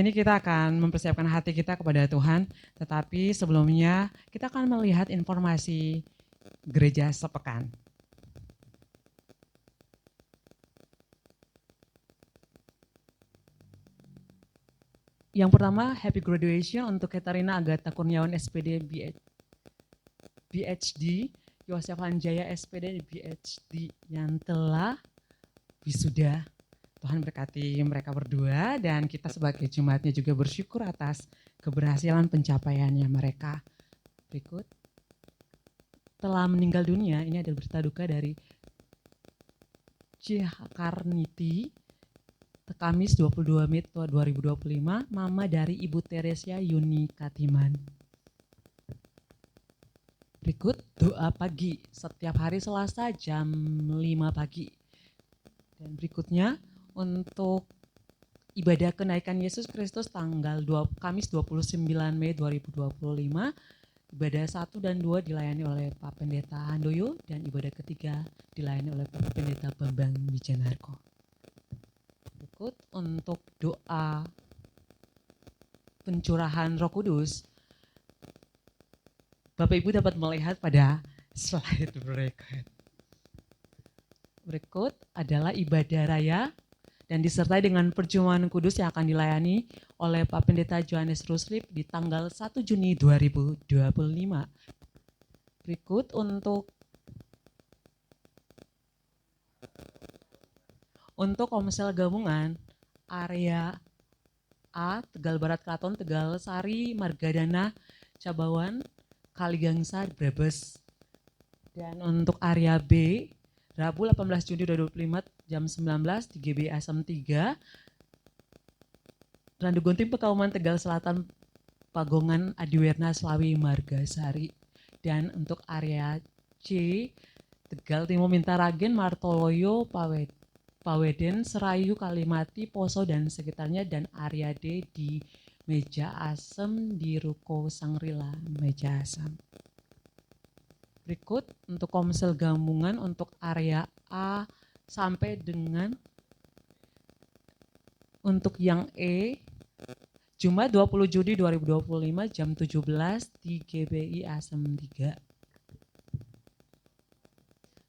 Ini kita akan mempersiapkan hati kita kepada Tuhan, tetapi sebelumnya kita akan melihat informasi gereja sepekan. Yang pertama, Happy Graduation untuk Katarina Agatha Kurniawan SPD BHD, Yosef Hanjaya SPD BHD yang telah wisuda. Tuhan berkati mereka berdua dan kita sebagai jemaatnya juga bersyukur atas keberhasilan pencapaiannya mereka. Berikut, telah meninggal dunia, ini adalah berita duka dari Cihakarniti, Kamis 22 Mei 2025, mama dari Ibu Teresia Yuni Katiman. Berikut doa pagi setiap hari Selasa jam 5 pagi. Dan berikutnya untuk ibadah kenaikan Yesus Kristus tanggal Kamis 29 Mei 2025, ibadah 1 dan 2 dilayani oleh Pak Pendeta Handoyo dan ibadah ketiga dilayani oleh Pak Pendeta Bambang Wijanarko. Berikut untuk doa pencurahan Roh Kudus, Bapak Ibu dapat melihat pada slide berikut. Berikut adalah ibadah raya dan disertai dengan perjumpaan kudus yang akan dilayani oleh Pak Pendeta Johannes Ruslip di tanggal 1 Juni 2025. Berikut untuk Komsel Gabungan area A, Tegal Barat Kraton, Tegal Sari, Margadana, Cabawan, Kaligangsa, Brebes. Dan untuk area B, Rabu 18 Juni 2025 jam 19 di GBI Asam 3, Randu Gunting Pekauman Tegal Selatan, Pagongan Adiwerna Slawi Margasari. Dan untuk area C, Tegal Timur Mintaragen, Martoloyo, Paweden, Serayu, Kalimati, Poso dan sekitarnya, dan area D di Meja Asem di Ruko Sangrila Meja Asem. Berikut untuk Komsel Gabungan untuk area A sampai dengan untuk yang E, Jumat 20 Juni 2025 jam 17 di GBI Asem 3.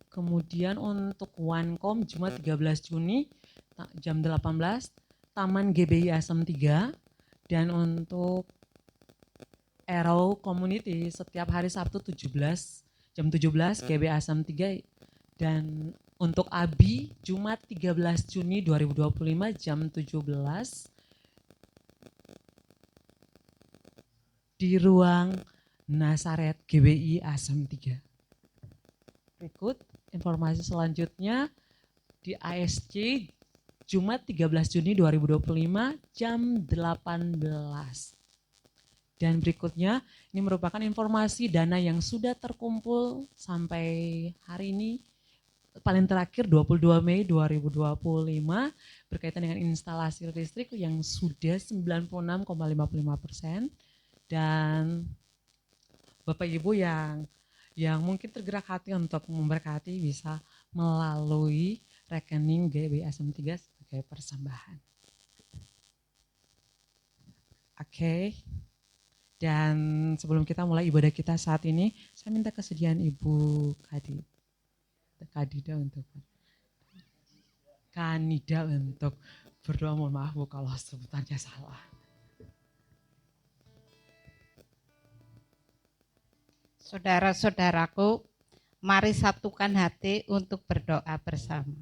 Kemudian untuk Wankom Jumat 13 Juni jam 18 Taman GBI Asem 3. Dan untuk Arrow Community setiap hari Sabtu 17 jam 17 GBI Asem 3. Dan untuk ABI Jumat 13 Juni 2025 jam 17 di ruang Nasaret GBI Asem 3. Berikut informasi selanjutnya di ASC Jumat 13 Juni 2025 jam 18. Dan berikutnya ini merupakan informasi dana yang sudah terkumpul sampai hari ini, paling terakhir 22 Mei 2025 berkaitan dengan instalasi listrik yang sudah 96,55%. Dan Bapak Ibu yang mungkin tergerak hati untuk memberkati bisa melalui rekening GBI Asem 3 sebagai persembahan. Oke. Dan sebelum kita mulai ibadah kita saat ini, saya minta kesediaan Ibu Kanida untuk berdoa. Mohon maaf Bu kalau sebutannya salah. Saudara-saudaraku, mari satukan hati untuk berdoa bersama.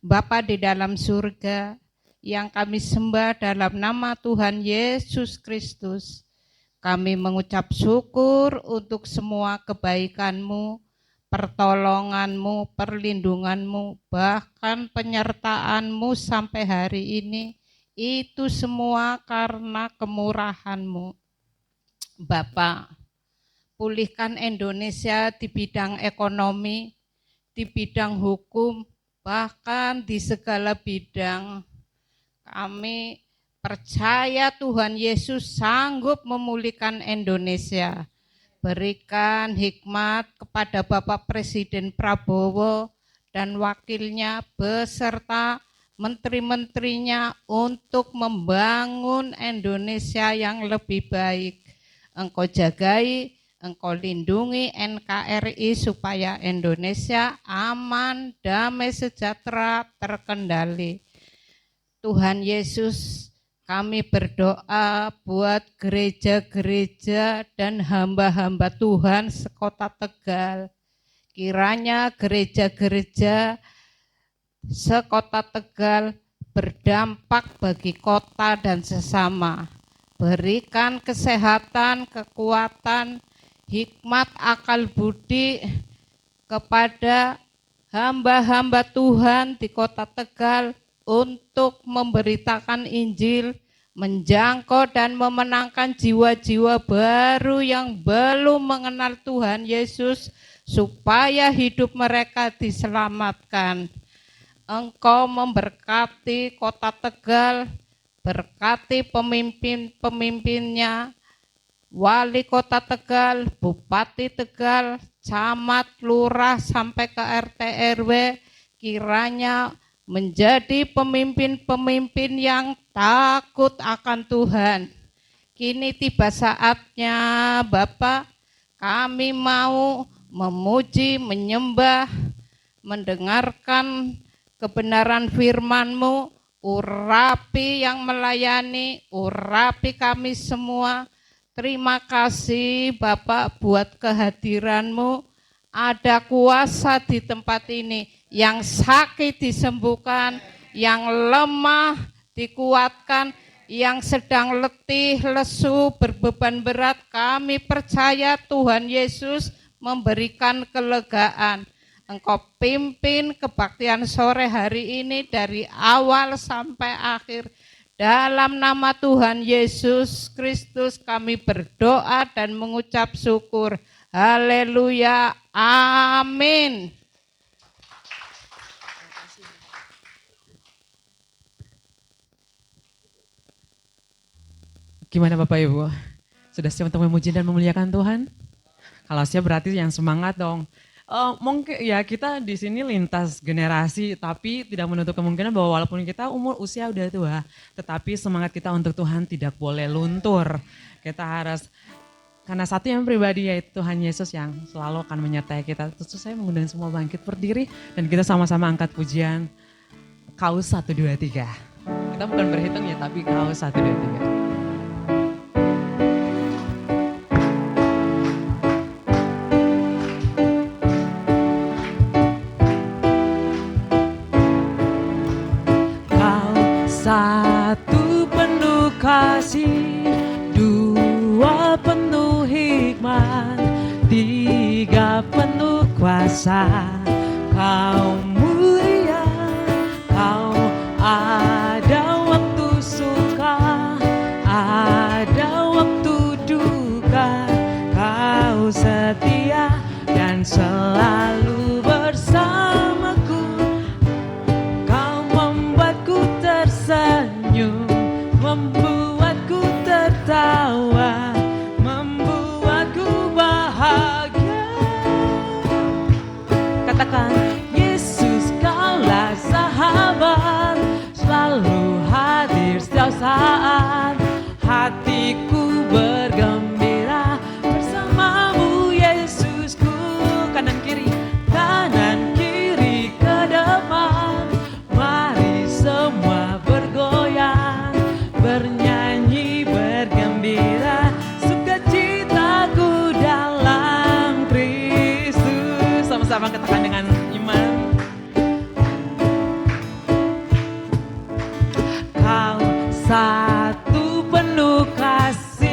Bapa di dalam surga, yang kami sembah dalam nama Tuhan Yesus Kristus, kami mengucap syukur untuk semua kebaikan-Mu, pertolongan-Mu, perlindungan-Mu, bahkan penyertaan-Mu sampai hari ini. Itu semua karena kemurahan-Mu. Bapa, pulihkan Indonesia di bidang ekonomi, di bidang hukum, bahkan di segala bidang. Kami percaya Tuhan Yesus sanggup memulihkan Indonesia. Berikan hikmat kepada Bapak Presiden Prabowo dan wakilnya beserta menteri-menterinya untuk membangun Indonesia yang lebih baik. Engkau jagai, Engkau lindungi NKRI supaya Indonesia aman, damai, sejahtera, terkendali. Tuhan Yesus, kami berdoa buat gereja-gereja dan hamba-hamba Tuhan sekota Tegal. Kiranya gereja-gereja sekota Tegal berdampak bagi kota dan sesama. Berikan kesehatan, kekuatan, hikmat, akal budi kepada hamba-hamba Tuhan di kota Tegal untuk memberitakan Injil, menjangkau dan memenangkan jiwa-jiwa baru yang belum mengenal Tuhan Yesus, supaya hidup mereka diselamatkan. Engkau memberkati kota Tegal, berkati pemimpin-pemimpinnya, wali kota Tegal, bupati Tegal, camat, lurah, sampai ke RT RW, kiranya menjadi pemimpin-pemimpin yang takut akan Tuhan. Kini tiba saatnya Bapak, kami mau memuji, menyembah, mendengarkan kebenaran firman-Mu. Urapi yang melayani, urapi kami semua. Terima kasih Bapak buat kehadiran-Mu. Ada kuasa di tempat ini, yang sakit disembuhkan, yang lemah dikuatkan, yang sedang letih, lesu, berbeban berat. Kami percaya Tuhan Yesus memberikan kelegaan. Engkau pimpin kebaktian sore hari ini dari awal sampai akhir. Dalam nama Tuhan Yesus Kristus kami berdoa dan mengucap syukur. Haleluya. Amin. Gimana Bapak Ibu? Sudah siap untuk memuji dan memuliakan Tuhan? Kalau siap berarti yang semangat dong. Mungkin ya kita di sini lintas generasi, tapi tidak menutup kemungkinan bahwa walaupun kita usia udah tua, tetapi semangat kita untuk Tuhan tidak boleh luntur. Kita harus, karena satu yang pribadi yaitu Tuhan Yesus yang selalu akan menyertai kita. Terus saya mengundang semua bangkit berdiri dan kita sama-sama angkat pujian Kaus 1, 2, 3. Kita bukan berhitung ya, tapi Kaus 1, 2, 3. Satu penuh kasih, dua penuh hikmat, tiga penuh kuasa. Kau mulia, kau ada waktu suka, ada waktu duka. Kau setia dan selalu bersamaku. Senyum membuatku tertawa, membuatku bahagia. Katakan, Yesus kaulah sahabat, selalu hadir setiap saat. Hatiku bergembira bersamamu Yesusku. Kanan kiri ke depan, mari semua bernyanyi, bergembira, sukacitaku dalam Kristus. Sama-sama katakan dengan iman. Kau satu penuh kasih,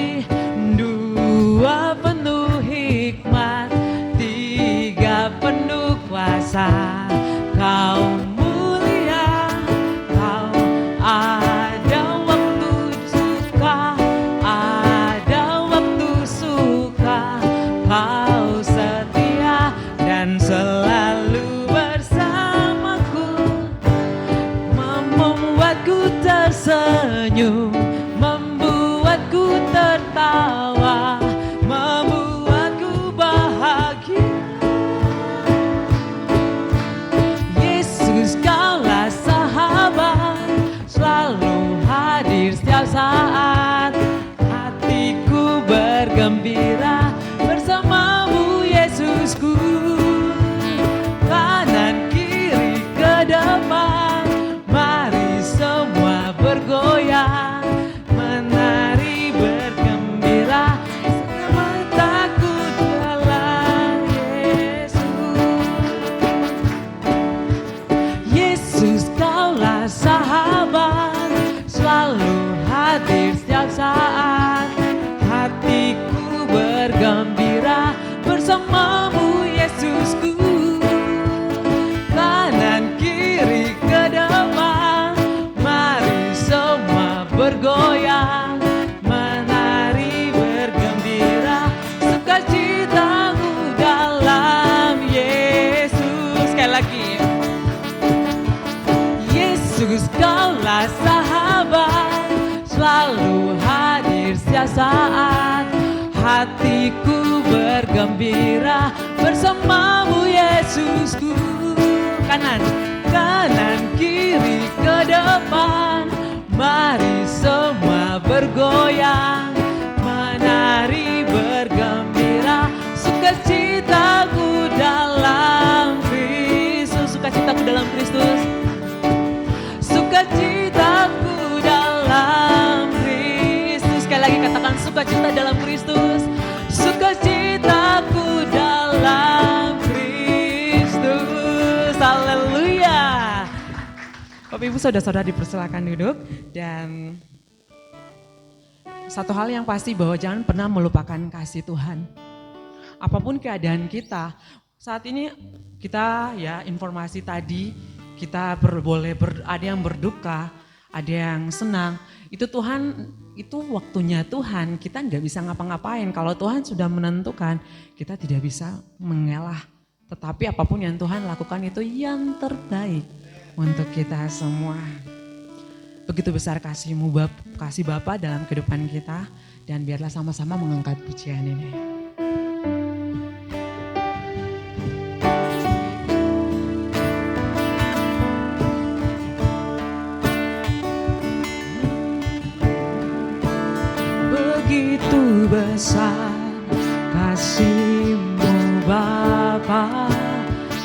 hadir setiap saat. Hatiku bergembira bersamamu Yesusku. Kanan kiri ke depan, mari semua bergoyang, menari bergembira, sukacitaku dalam Kristus. Sukacitaku dalam Kristus, sukacitaku dalam Kristus. Sekali lagi katakan sukacita dalam Kristus, sukacitaku dalam Kristus. Haleluya. Bapak Ibu saudara-saudara dipersilakan duduk. Dan satu hal yang pasti bahwa jangan pernah melupakan kasih Tuhan. Apapun keadaan kita, saat ini kita ya informasi tadi kita ada yang berduka, ada yang senang. Itu Tuhan, itu waktunya Tuhan, kita nggak bisa ngapa-ngapain. Kalau Tuhan sudah menentukan, kita tidak bisa mengalah. Tetapi apapun yang Tuhan lakukan itu yang terbaik untuk kita semua. Begitu besar kasih-Mu, kasih Bapa dalam kehidupan kita. Dan biarlah sama-sama mengangkat pujian ini. Begitu besar kasih-Mu Bapa,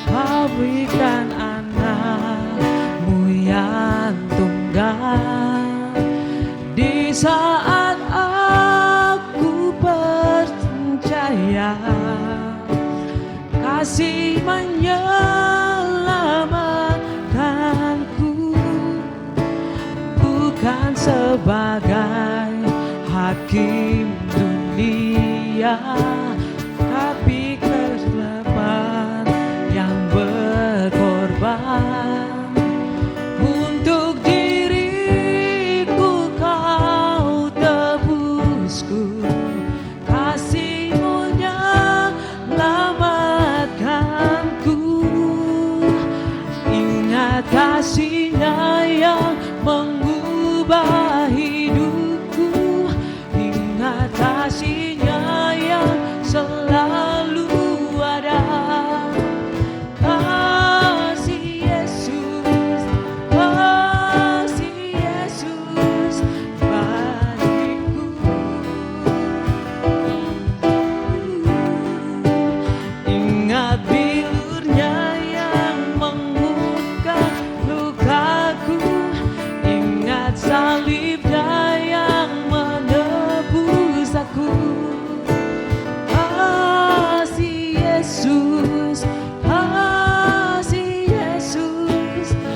Kau berikan anak-Mu yang tunggal. Di saat aku percaya kasih menyelamatkanku, bukan sebagai hakim dunia, tapi keselamatan yang berkorban. Untuk diriku Kau tebusku, kasih-Mu menyelamatkanku. Ingat kasih-Nya yang mengubah hidupku, ingat kasih-Nya yang selalu ada. Kasih Yesus bagiku. Ingat bilur-Nya yang mengubah lukaku, ingat salib-Nya yang menebus aku. Kasih Yesus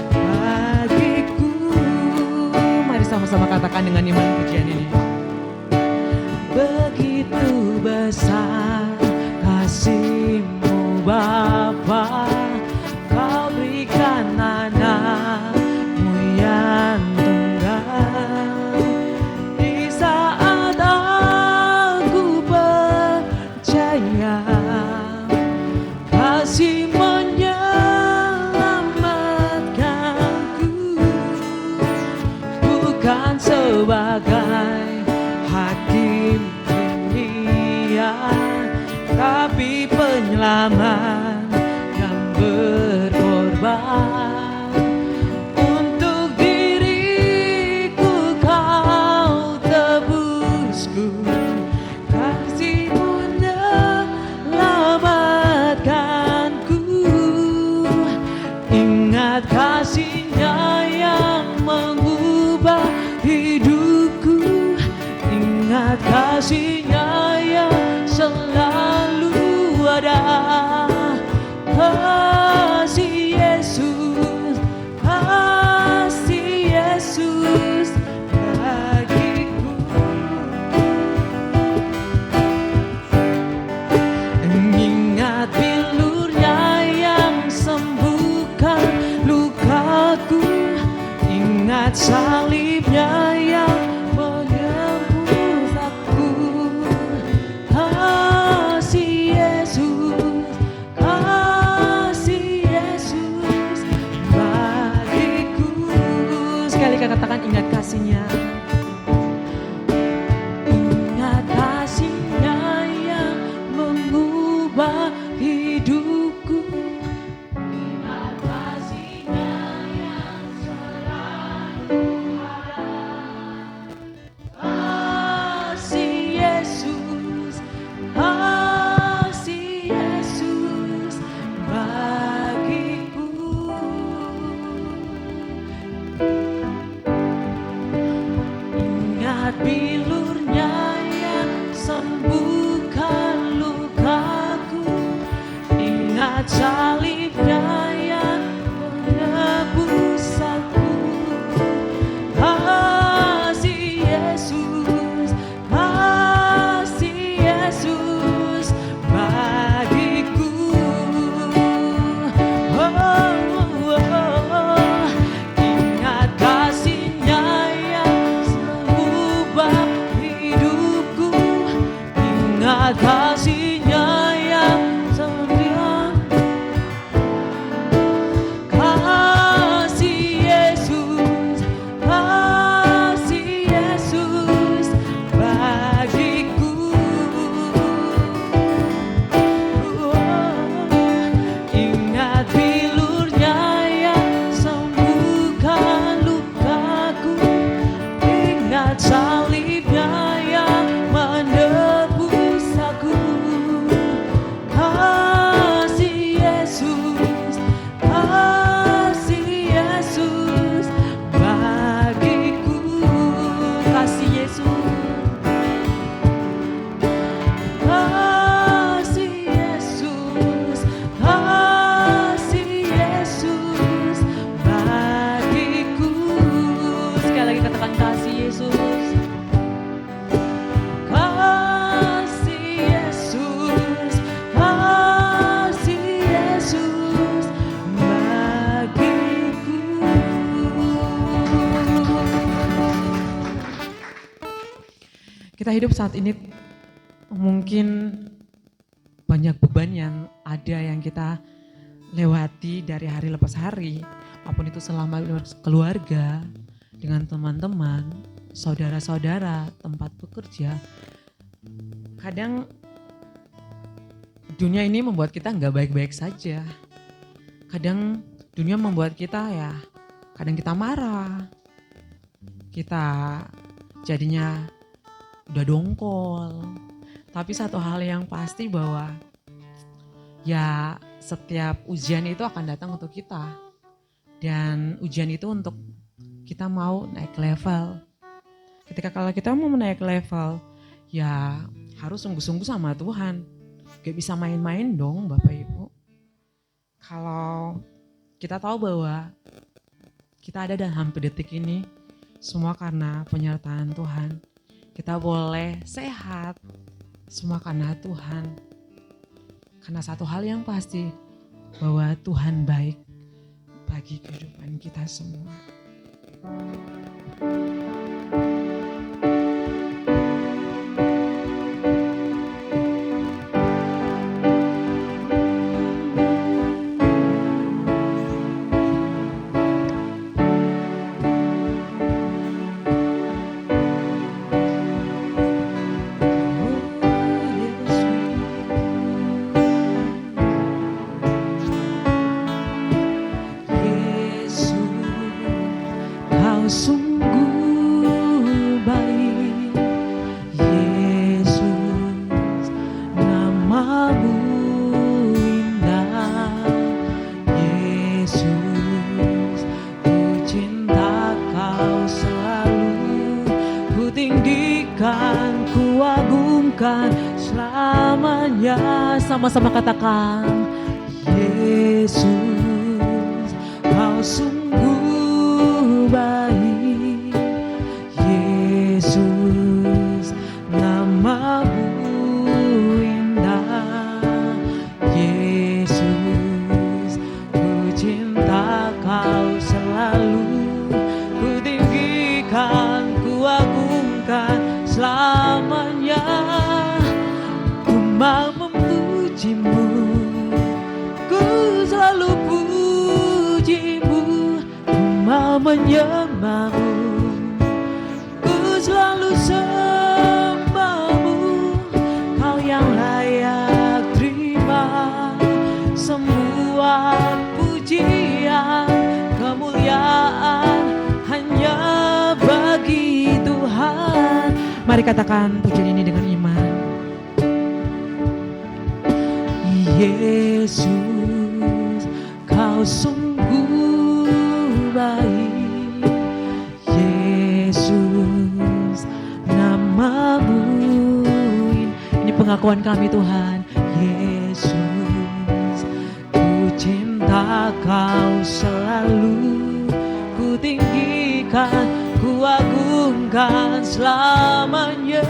bagiku. Mari sama-sama katakan dengan iman pujian ini. Begitu besar kasih-Mu Bapa, Kau berikan anak-Mu yang tunggal. Di saat aku percaya kasih menyelamatkanku, bukan sebagai hakim dunia, tapi penyelamat yang berkorban. Untuk diriku Kau tebusku, kasih-Mu menyelamatkanku. Ingat kasih-Nya yang mengubah hidupku, ingat kasih-Nya yang selalu ada. bilurnya yang sembuhkan lukaku, ingat salibnya yang menebus aku. Kasih Yesus, kasih Yesus bagiku. Ingat kasih-Nya yang mengubah hidupku, ingat kasih-Nya yang sembilan. Kasih Yesus, kasih Yesus bagiku. Ingat bilurnya yang sembuhkan lukaku, ingat salibnya yang menebus aku. Kasih Yesus, kasih Yesus bagiku. Kasih Yesus, kasih Yesus, kasih Yesus bagiku. Sekali lagi katakan kasih Yesus, kasih Yesus, kasih Yesus bagiku. Kita hidup saat ini mungkin banyak beban yang ada yang kita lewati dari hari lepas hari, apapun itu selama keluarga, dengan teman-teman, saudara-saudara, tempat bekerja. Kadang dunia ini membuat kita nggak baik-baik saja. Kadang dunia membuat kita kadang kita marah, kita jadinya udah dongkol. Tapi satu hal yang pasti bahwa setiap ujian itu akan datang untuk kita. Dan ujian itu untuk kita mau naik level. Kalau kita mau naik level, harus sungguh-sungguh sama Tuhan. Gak bisa main-main dong Bapak Ibu. Kalau kita tahu bahwa kita ada dan hampir detik ini, semua karena penyertaan Tuhan. Kita boleh sehat, semua karena Tuhan. Karena satu hal yang pasti, bahwa Tuhan baik bagi kehidupan kita semua. Sungguh baik, Yesus, nama-Mu indah. Yesus, ku cinta Kau selalu, ku tinggikan, ku agungkan selamanya. Sama-sama katakan, Yesus, Kau sungguh baik. Yesus, nama-Mu indah. Yesus, ku cinta Kau selalu, ku tinggikan, ku agungkan selamanya. Ku mau memuji-Mu, ku selalu puji-Mu, ku mau menyembah-Mu, selalu sembah-Mu. Kau yang layak terima semua pujian, kemuliaan hanya bagi Tuhan. Mari katakan pujian ini dengan iman. Yesus, Kau sungguh baik. Yesus, pengakuan kami Tuhan. Yesus, ku cinta Kau selalu, ku tinggikan, ku agungkan selamanya.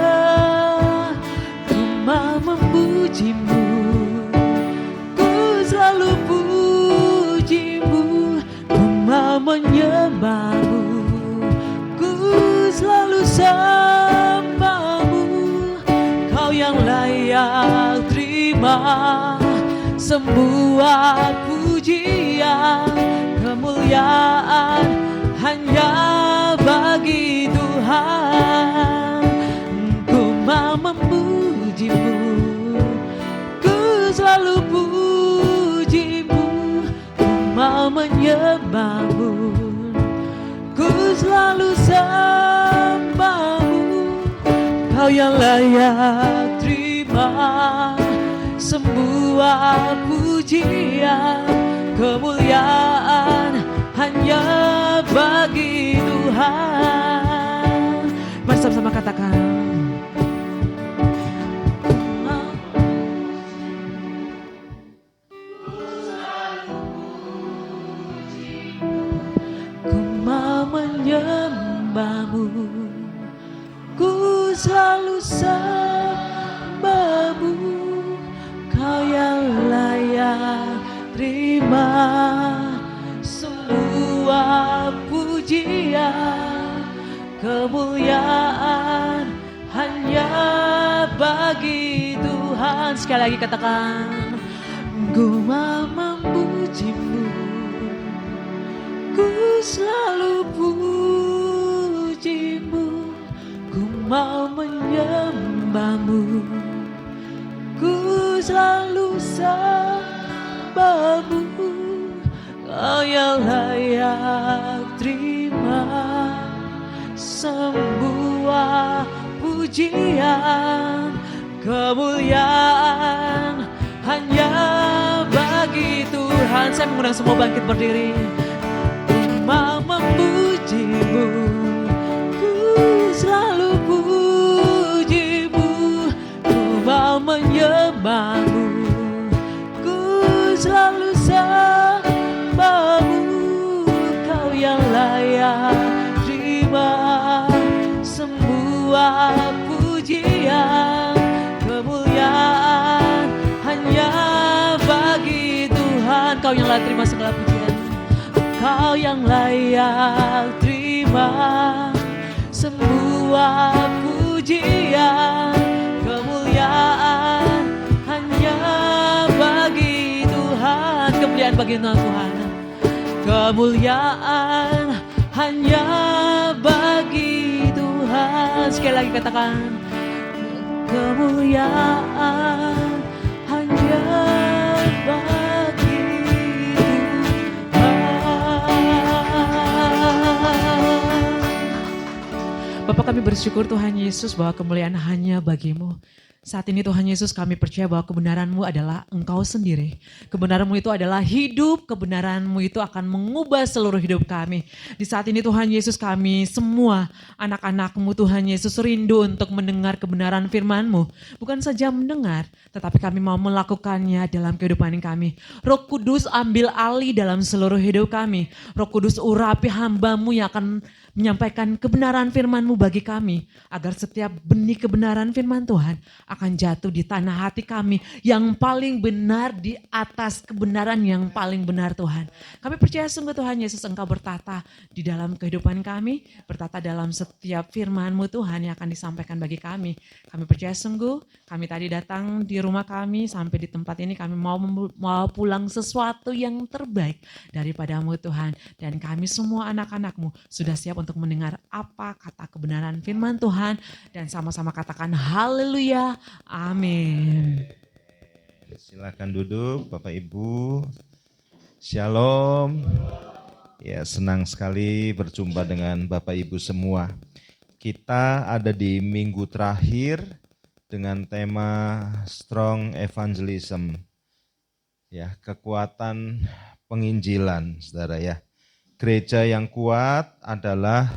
Ku mau memujimu, ku selalu pujimu, ku mau menyembahmu, ku selalu sembahmu. Kau yang layak terima semua pujian, kemuliaan hanya bagi Tuhan. Ku mau memujimu, ku selalu pujimu, ku mau menyembahmu, ku selalu sembahmu. Kau yang layak terima semua pujian, kemuliaan hanya bagi Tuhan. Mari sama-sama katakan. Ku mau menyembahmu, ku selalu sembahmu. Kau yang layak terima semua pujian, kemuliaan hanya bagi Tuhan. Sekali lagi katakan. Ku mau memujimu, ku selalu pujimu, ku mau menyembahmu, ku selalu sembahmu. Kau yang layak terima semua pujian, kemuliaan hanya bagi Tuhan. Saya mengundang semua bangkit berdiri. Ku mau memujimu, ku selalu pujimu, ku mau menyembahmu, ku selalu sembahmu. Kau yang layak terima semua pujian, kemuliaan hanya bagi Tuhan. Kau yang layak terima segala pujian, Kau yang layak terima semua pujian, kemuliaan hanya bagi Tuhan. Kemuliaan bagi Tuhan, kemuliaan hanya bagi Tuhan. Sekali lagi katakan. Kemuliaan hanya bagi Tuhan. Bapak, kami bersyukur Tuhan Yesus bahwa kemuliaan hanya bagimu. Saat ini Tuhan Yesus, kami percaya bahwa kebenaran-Mu adalah Engkau sendiri. Kebenaran-Mu itu adalah hidup, kebenaran-Mu itu akan mengubah seluruh hidup kami. Di saat ini Tuhan Yesus, kami semua anak-anak-Mu Tuhan Yesus rindu untuk mendengar kebenaran firman-Mu. Bukan saja mendengar, tetapi kami mau melakukannya dalam kehidupan kami. Roh Kudus ambil alih dalam seluruh hidup kami. Roh Kudus urapi hamba-Mu yang akan menyampaikan kebenaran firman-Mu bagi kami. Agar setiap benih kebenaran firman Tuhan akan jatuh di tanah hati kami yang paling benar, di atas kebenaran yang paling benar Tuhan. Kami percaya sungguh Tuhan Yesus, Engkau bertata di dalam kehidupan kami, bertata dalam setiap firman-Mu Tuhan yang akan disampaikan bagi kami. Kami percaya sungguh, kami tadi datang di rumah kami, sampai di tempat ini kami mau pulang sesuatu yang terbaik daripada-Mu Tuhan. Dan kami semua anak-anak-Mu sudah siap untuk mendengar apa kata kebenaran firman Tuhan, dan sama-sama katakan haleluya. Amin. Silakan duduk Bapak Ibu. Shalom. Ya, senang sekali berjumpa dengan Bapak Ibu semua. Kita ada di minggu terakhir dengan tema Strong Evangelism. Ya, kekuatan penginjilan, Saudara ya. Gereja yang kuat adalah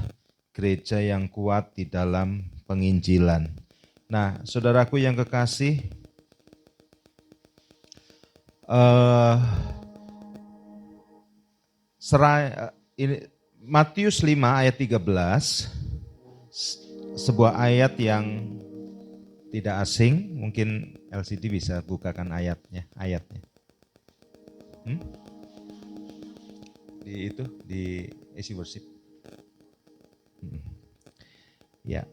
gereja yang kuat di dalam penginjilan. Nah, saudaraku yang kekasih, ini Matius 5 ayat 13, sebuah ayat yang tidak asing, mungkin LCD bisa bukakan ayatnya. Di isi worship. Ya,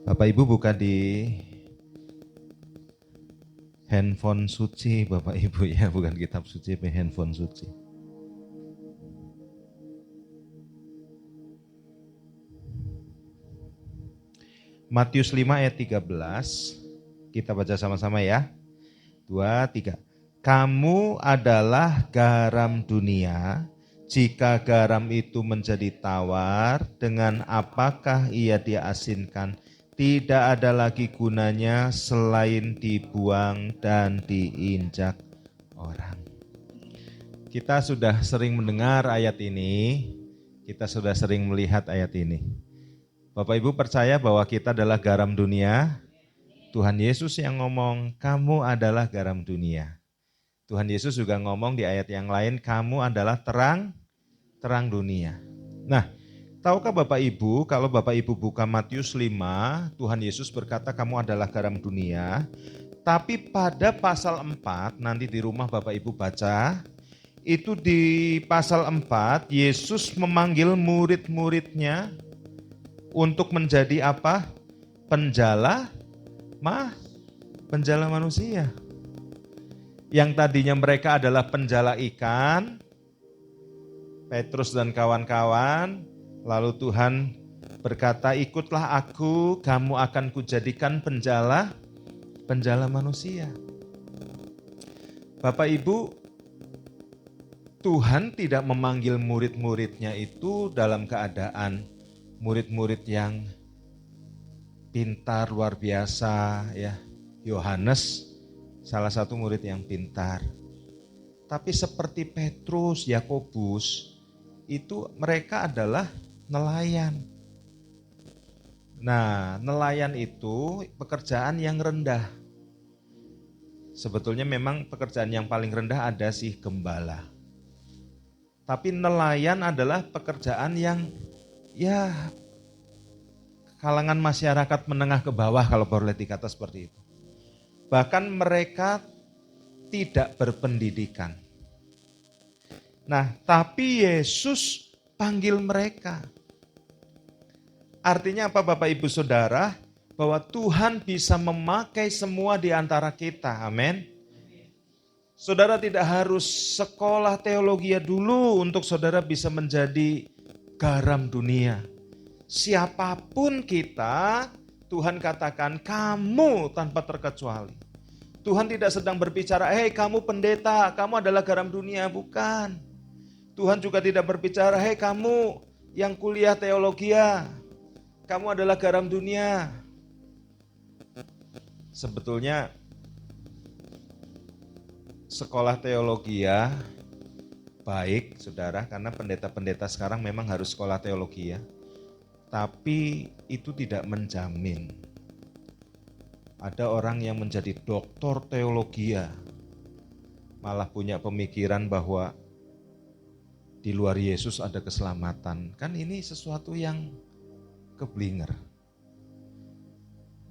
Bapak Ibu buka di handphone suci Bapak Ibu ya, bukan kitab suci, tapi handphone suci. Matius 5 ayat 13, kita baca sama-sama ya. 2, 3. Kamu adalah garam dunia. Jika garam itu menjadi tawar, dengan apakah ia diasinkan? Tidak ada lagi gunanya selain dibuang dan diinjak orang. Kita sudah sering mendengar ayat ini, kita sudah sering melihat ayat ini. Bapak Ibu percaya bahwa kita adalah garam dunia? Tuhan Yesus yang ngomong, kamu adalah garam dunia. Tuhan Yesus juga ngomong di ayat yang lain, kamu adalah terang dunia. Nah, tahukah Bapak Ibu, kalau Bapak Ibu buka Matius 5, Tuhan Yesus berkata kamu adalah garam dunia. Tapi pada pasal 4, nanti di rumah Bapak Ibu baca, itu di pasal 4, Yesus memanggil murid-muridnya untuk menjadi apa? Penjala manusia. Yang tadinya mereka adalah penjala ikan, Petrus dan kawan-kawan, lalu Tuhan berkata, ikutlah aku, kamu akan kujadikan penjala manusia. Bapak Ibu, Tuhan tidak memanggil murid-muridnya itu dalam keadaan murid-murid yang pintar luar biasa ya. Yohanes salah satu murid yang pintar. Tapi seperti Petrus, Yakobus, itu mereka adalah nelayan. Nah, nelayan itu pekerjaan yang rendah. Sebetulnya memang pekerjaan yang paling rendah ada sih gembala. Tapi nelayan adalah pekerjaan yang ya kalangan masyarakat menengah ke bawah kalau boleh dikata seperti itu. Bahkan mereka tidak berpendidikan. Nah, tapi Yesus panggil mereka. Artinya apa Bapak Ibu Saudara? Bahwa Tuhan bisa memakai semua di antara kita. Amin. Saudara tidak harus sekolah teologi dulu untuk saudara bisa menjadi garam dunia. Siapapun kita, Tuhan katakan kamu tanpa terkecuali. Tuhan tidak sedang berbicara, hei kamu pendeta, kamu adalah garam dunia, bukan. Tuhan juga tidak berbicara, hei kamu yang kuliah teologi, kamu adalah garam dunia. Sebetulnya sekolah teologi baik saudara, karena pendeta-pendeta sekarang memang harus sekolah teologi ya. Tapi itu tidak menjamin. Ada orang yang menjadi doktor teologi malah punya pemikiran bahwa di luar Yesus ada keselamatan. Kan ini sesuatu yang keblinger.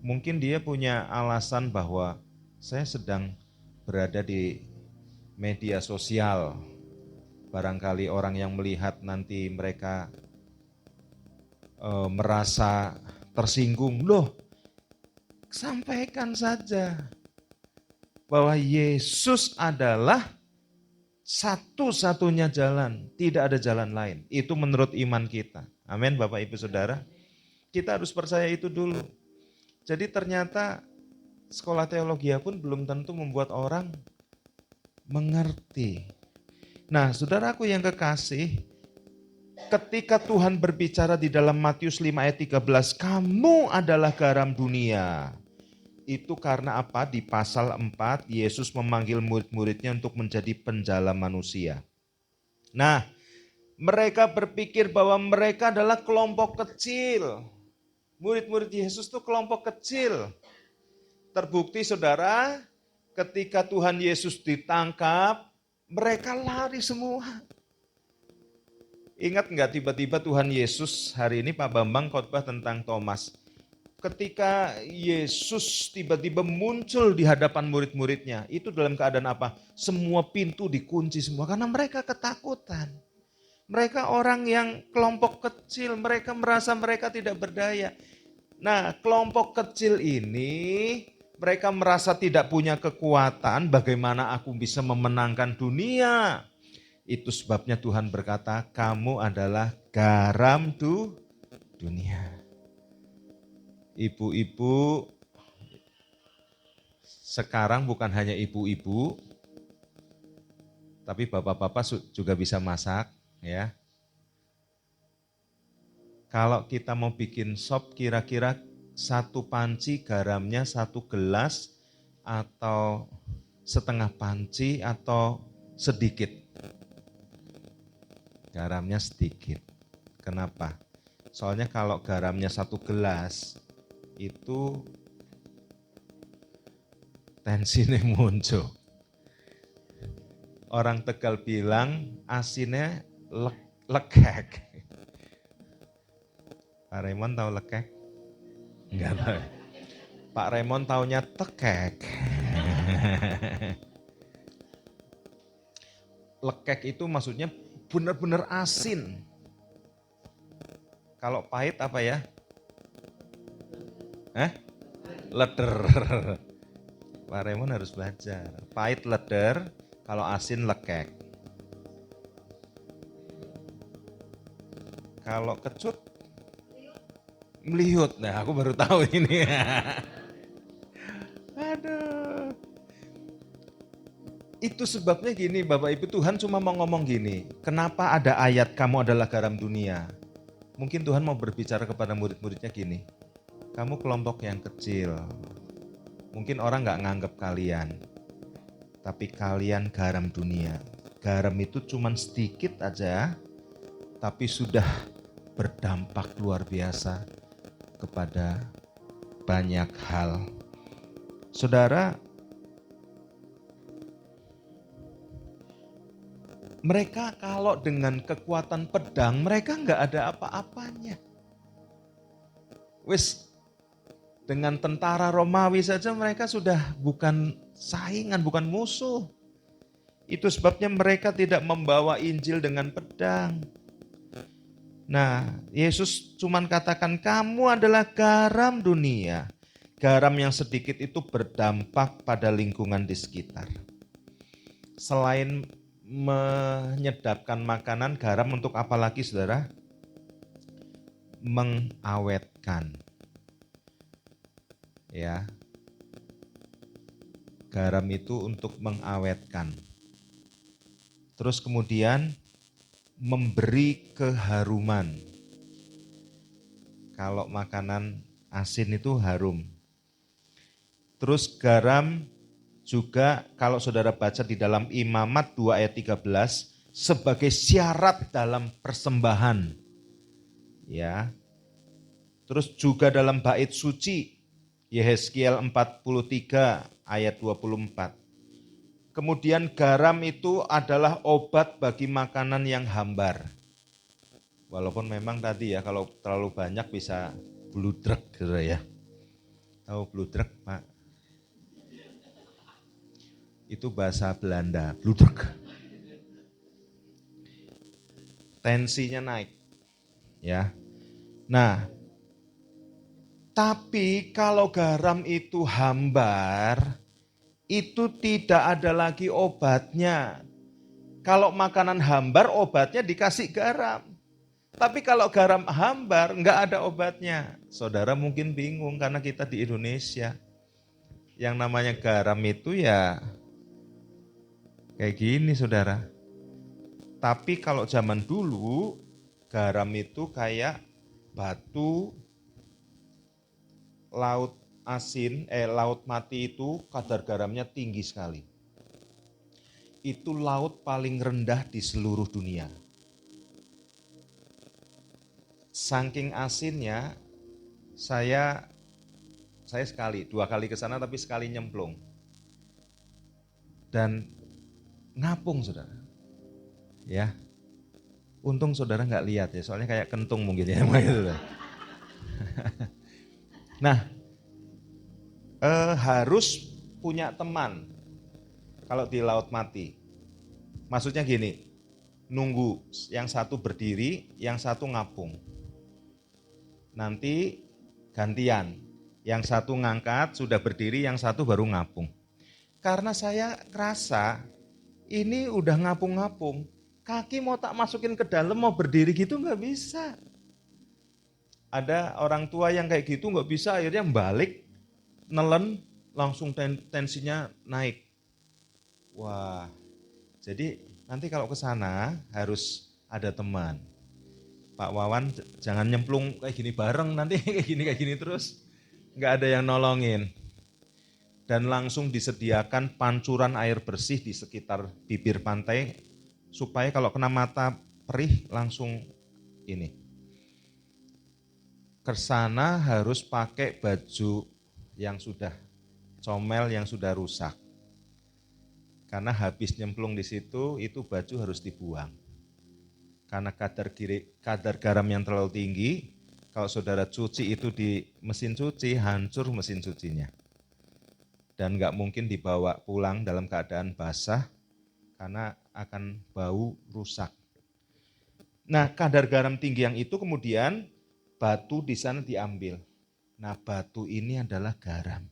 Mungkin dia punya alasan bahwa saya sedang berada di media sosial. Barangkali orang yang melihat nanti mereka merasa tersinggung. Loh, sampaikan saja bahwa Yesus adalah satu-satunya jalan, tidak ada jalan lain. Itu menurut iman kita. Amin Bapak Ibu Saudara. Kita harus percaya itu dulu. Jadi ternyata sekolah teologi pun belum tentu membuat orang mengerti. Nah, saudaraku yang kekasih, ketika Tuhan berbicara di dalam Matius 5 ayat 13, kamu adalah garam dunia. Itu karena apa? Di pasal 4, Yesus memanggil murid-muridnya untuk menjadi penjala manusia. Nah, mereka berpikir bahwa mereka adalah kelompok kecil. Murid-murid Yesus itu kelompok kecil. Terbukti saudara, ketika Tuhan Yesus ditangkap, mereka lari semua. Ingat nggak tiba-tiba Tuhan Yesus, hari ini Pak Bambang khotbah tentang Thomas. Ketika Yesus tiba-tiba muncul di hadapan murid-muridnya, itu dalam keadaan apa? Semua pintu dikunci semua karena mereka ketakutan. Mereka orang yang kelompok kecil, mereka merasa mereka tidak berdaya. Nah, kelompok kecil ini mereka merasa tidak punya kekuatan, bagaimana aku bisa memenangkan dunia? Itu sebabnya Tuhan berkata, kamu adalah garam dunia. Ibu-ibu, sekarang bukan hanya ibu-ibu, tapi bapak-bapak juga bisa masak, ya. Kalau kita mau bikin sop, kira-kira 1 panci garamnya 1 gelas atau setengah panci atau sedikit. Garamnya sedikit. Kenapa? Soalnya kalau garamnya 1 gelas, itu tensinya muncul. Orang Tegal bilang asinnya lekek. Pak Raymond tahu lekek? Enggak tahu. Pak Raymond taunya tekek. Lekek itu maksudnya benar-benar asin. Kalau pahit apa ya? Leder. Pak Raymond harus belajar. Pahit leder, kalau asin lekek. Kalau kecut meliut. Nah, aku baru tahu ini. Aduh. Itu sebabnya gini, Bapak Ibu, Tuhan cuma mau ngomong gini. Kenapa ada ayat kamu adalah garam dunia? Mungkin Tuhan mau berbicara kepada murid-muridnya gini. Kamu kelompok yang kecil. Mungkin orang gak nganggap kalian. Tapi kalian garam dunia. Garam itu cuma sedikit aja, tapi sudah berdampak luar biasa kepada banyak hal. Saudara, mereka kalau dengan kekuatan pedang, mereka nggak ada apa-apanya. Wis, dengan tentara Romawi saja mereka sudah bukan saingan, bukan musuh. Itu sebabnya mereka tidak membawa Injil dengan pedang. Nah, Yesus cuman katakan kamu adalah garam dunia. Garam yang sedikit itu berdampak pada lingkungan di sekitar. Selain menyedapkan makanan, garam untuk apa lagi saudara? Mengawetkan. Ya. Garam itu untuk mengawetkan. Terus kemudian memberi keharuman. Kalau makanan asin itu harum. Terus garam juga kalau saudara baca di dalam Imamat 2 ayat 13 sebagai syarat dalam persembahan. Ya. Terus juga dalam bait suci Yehezkiel 43 ayat 24. Kemudian garam itu adalah obat bagi makanan yang hambar. Walaupun memang tadi ya kalau terlalu banyak bisa bludrek gitu ya. Tahu bludrek, Pak? Itu bahasa Belanda, bludrek. Tensinya naik. Ya. Nah, tapi kalau garam itu hambar, itu tidak ada lagi obatnya. Kalau makanan hambar, obatnya dikasih garam. Tapi kalau garam hambar, enggak ada obatnya. Saudara mungkin bingung karena kita di Indonesia. Yang namanya garam itu ya kayak gini saudara. Tapi kalau zaman dulu, garam itu kayak batu laut laut mati itu kadar garamnya tinggi sekali. Itu laut paling rendah di seluruh dunia. Saking asinnya, Saya sekali, 2 kali ke sana tapi sekali nyemplung. Dan ngapung saudara. Ya, untung saudara nggak lihat ya, soalnya kayak kentung mungkin ya. Nah, harus punya teman kalau di laut mati. Maksudnya gini, nunggu yang satu berdiri, yang satu ngapung. Nanti gantian, yang satu ngangkat sudah berdiri, yang satu baru ngapung. Karena saya ngerasa ini udah ngapung-ngapung, kaki mau tak masukin ke dalam mau berdiri gitu nggak bisa. Ada orang tua yang kayak gitu nggak bisa, akhirnya balik, nelen, langsung tensinya naik. Wah, jadi nanti kalau ke sana harus ada teman. Pak Wawan jangan nyemplung kayak gini bareng, nanti kayak gini terus. Nggak ada yang nolongin. Dan langsung disediakan pancuran air bersih di sekitar bibir pantai, supaya kalau kena mata perih langsung ini. Kesana harus pakai baju yang sudah comel, yang sudah rusak. Karena habis nyemplung di situ, itu baju harus dibuang. Karena kadar garam yang terlalu tinggi, kalau saudara cuci itu di mesin cuci, hancur mesin cucinya. Dan nggak mungkin dibawa pulang dalam keadaan basah, karena akan bau rusak. Nah, kadar garam tinggi yang itu kemudian batu di sana diambil. Nah, batu ini adalah garam.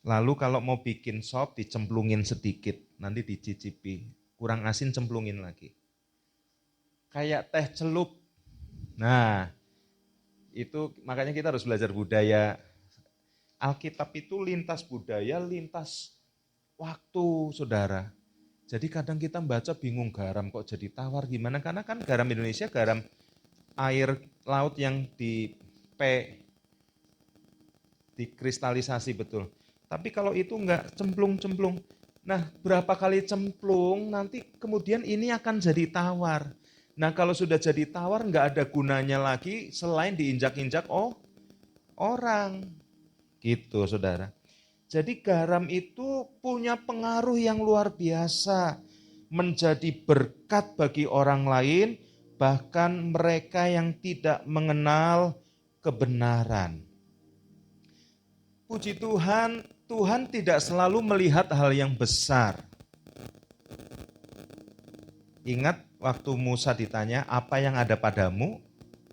Lalu kalau mau bikin sop, dicemplungin sedikit, nanti dicicipi. Kurang asin, cemplungin lagi. Kayak teh celup. Nah, itu makanya kita harus belajar budaya. Alkitab itu lintas budaya, lintas waktu, saudara. Jadi kadang kita membaca bingung, garam kok jadi tawar gimana? Karena kan garam Indonesia, garam air laut yang dikristalisasi betul. Tapi kalau itu enggak cemplung-cemplung, nah berapa kali cemplung nanti kemudian ini akan jadi tawar. Nah kalau sudah jadi tawar enggak ada gunanya lagi selain diinjak-injak orang. Gitu saudara. Jadi garam itu punya pengaruh yang luar biasa. Menjadi berkat bagi orang lain, bahkan mereka yang tidak mengenal kebenaran. Puji Tuhan, Tuhan tidak selalu melihat hal yang besar. Ingat waktu Musa ditanya, apa yang ada padamu?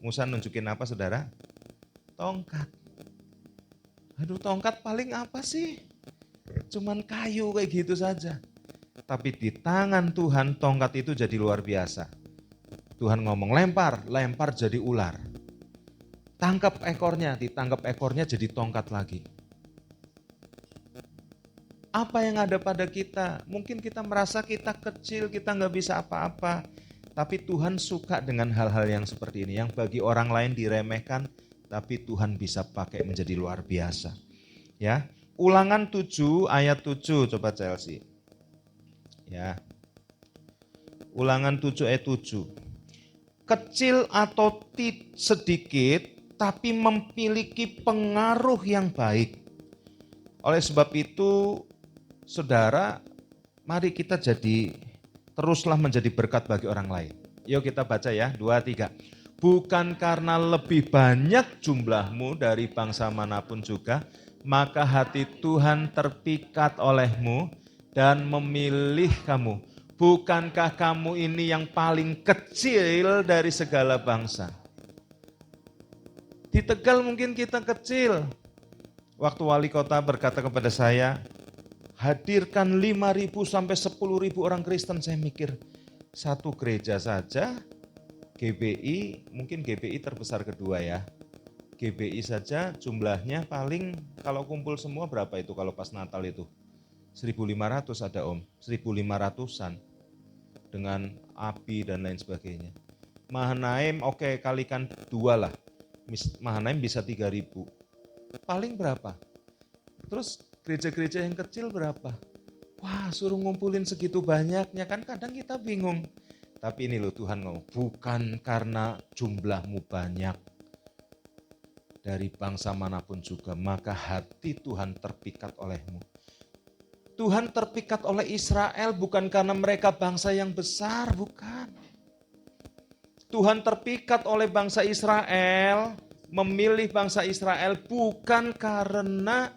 Musa nunjukin apa saudara? Tongkat. Aduh, tongkat paling apa sih? Cuman kayu kayak gitu saja. Tapi di tangan Tuhan tongkat itu jadi luar biasa. Tuhan ngomong lempar jadi ular. Tangkap ekornya, ditangkap ekornya jadi tongkat lagi. Apa yang ada pada kita? Mungkin kita merasa kita kecil, kita nggak bisa apa-apa. Tapi Tuhan suka dengan hal-hal yang seperti ini. Yang bagi orang lain diremehkan, tapi Tuhan bisa pakai menjadi luar biasa. Ya, Ulangan 7 ayat 7, coba Chelsea. Ya. Ulangan 7 ayat 7. Kecil atau sedikit, tapi memiliki pengaruh yang baik. Oleh sebab itu, saudara, mari kita teruslah menjadi berkat bagi orang lain. Yuk kita baca ya, 2, 3. Bukan karena lebih banyak jumlahmu dari bangsa manapun juga, maka hati Tuhan terpikat olehmu dan memilih kamu. Bukankah kamu ini yang paling kecil dari segala bangsa? Di Tegal mungkin kita kecil. Waktu wali kota berkata kepada saya, hadirkan 5.000 sampai 10.000 orang Kristen. Saya mikir, satu gereja saja, GBI, mungkin GBI terbesar kedua ya. GBI saja jumlahnya paling kalau kumpul semua berapa itu kalau pas Natal itu? 1.500 ada om, 1.500-an dengan api dan lain sebagainya. Mahanaim oke, kalikan 2 lah, Mahanaim bisa 3.000. Paling berapa? Terus gereja-gereja yang kecil berapa? Wah, suruh ngumpulin segitu banyaknya, kan kadang kita bingung. Tapi ini loh Tuhan ngomong, bukan karena jumlahmu banyak. dari bangsa manapun juga, maka hati Tuhan terpikat olehmu. Tuhan terpikat oleh Israel bukan karena mereka bangsa yang besar, bukan. Tuhan terpikat oleh bangsa Israel, memilih bangsa Israel bukan karena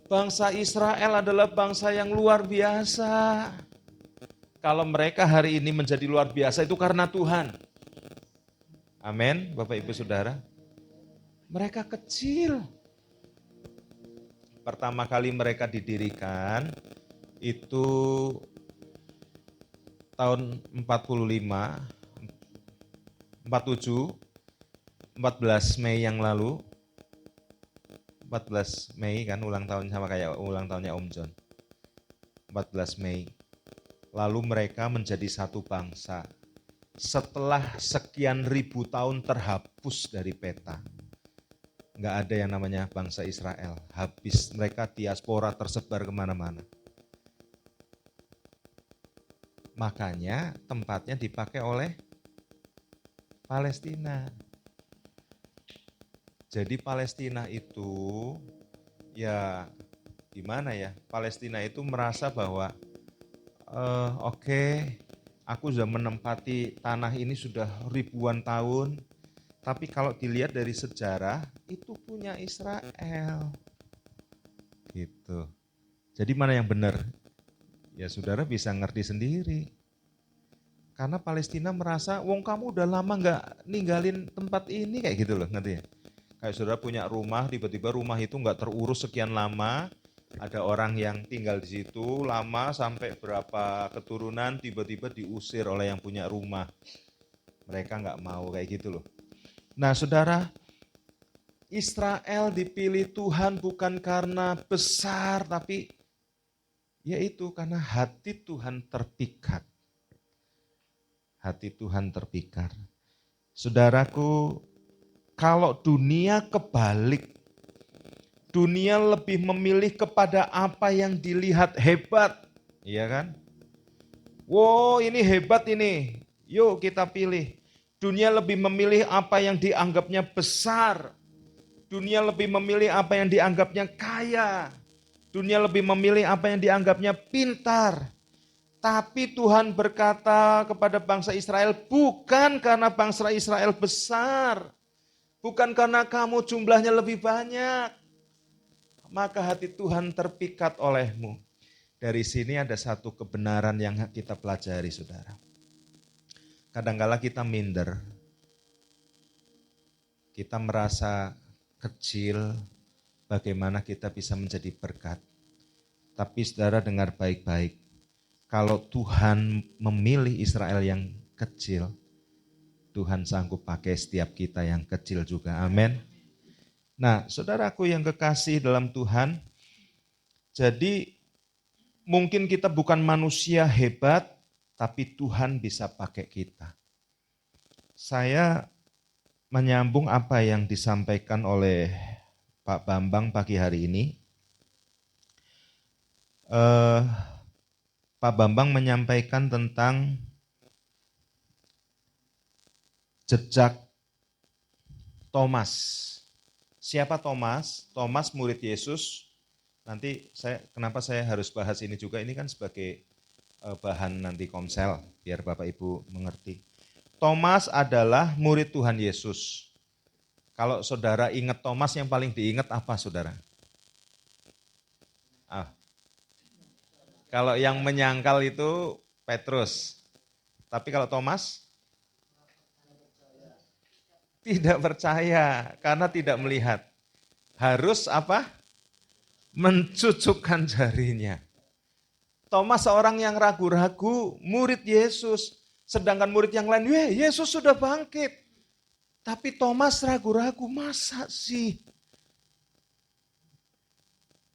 bangsa Israel adalah bangsa yang luar biasa. Kalau mereka hari ini menjadi luar biasa itu karena Tuhan. Amin, Bapak Ibu Saudara. Mereka kecil. Pertama kali mereka didirikan itu tahun 45, 47, 14 Mei yang lalu. 14 Mei kan ulang tahun sama kayak ulang tahunnya Om John. 14 Mei. Lalu mereka menjadi satu bangsa. Setelah sekian ribu tahun terhapus dari peta. Nggak ada yang namanya bangsa Israel. Habis, mereka diaspora tersebar kemana-mana. Makanya tempatnya dipakai oleh Palestina. Jadi Palestina itu ya gimana ya? Palestina itu merasa bahwa oke, aku sudah menempati tanah ini sudah ribuan tahun, tapi kalau dilihat dari sejarah itu punya Israel. Gitu. Jadi mana yang benar? Ya saudara bisa ngerti sendiri. Karena Palestina merasa, wong kamu udah lama nggak ninggalin tempat ini kayak gitu loh, ngerti ya? Kayak saudara punya rumah, tiba-tiba rumah itu nggak terurus sekian lama, ada orang yang tinggal di situ lama sampai berapa keturunan tiba-tiba diusir oleh yang punya rumah. Mereka nggak mau kayak gitu loh. Nah saudara, Israel dipilih Tuhan bukan karena besar, tapi yaitu karena hati Tuhan terpikat. Hati Tuhan terpikat. Saudaraku, kalau dunia kebalik, dunia lebih memilih kepada apa yang dilihat hebat, iya kan? Wow, ini hebat ini, yuk kita pilih. Dunia lebih memilih apa yang dianggapnya besar. Dunia lebih memilih apa yang dianggapnya kaya. Dunia lebih memilih apa yang dianggapnya pintar. Tapi Tuhan berkata kepada bangsa Israel, bukan karena bangsa Israel besar. Bukan karena kamu jumlahnya lebih banyak. Maka hati Tuhan terpikat olehmu. Dari sini ada satu kebenaran yang kita pelajari, saudara. Kadangkala kita minder. Kita merasa kecil, bagaimana kita bisa menjadi berkat. Tapi saudara dengar baik-baik. Kalau Tuhan memilih Israel yang kecil, Tuhan sanggup pakai setiap kita yang kecil juga. Amin. Nah, saudaraku yang kekasih dalam Tuhan, jadi mungkin kita bukan manusia hebat, tapi Tuhan bisa pakai kita. Saya menyambung apa yang disampaikan oleh Pak Bambang pagi hari ini. Pak Bambang menyampaikan tentang jejak Thomas. Siapa Thomas? Thomas murid Yesus. Nanti kenapa saya harus bahas ini juga, ini kan sebagai bahan nanti komsel, biar Bapak Ibu mengerti. Thomas adalah murid Tuhan Yesus. Kalau saudara ingat Thomas, yang paling diingat apa saudara? Kalau yang menyangkal itu Petrus. Tapi kalau Thomas? Tidak percaya karena tidak melihat. Harus apa? Mencucukkan jarinya. Thomas seorang yang ragu-ragu, murid Yesus. Sedangkan murid yang lain, Yesus sudah bangkit. Tapi Thomas ragu-ragu, masa sih?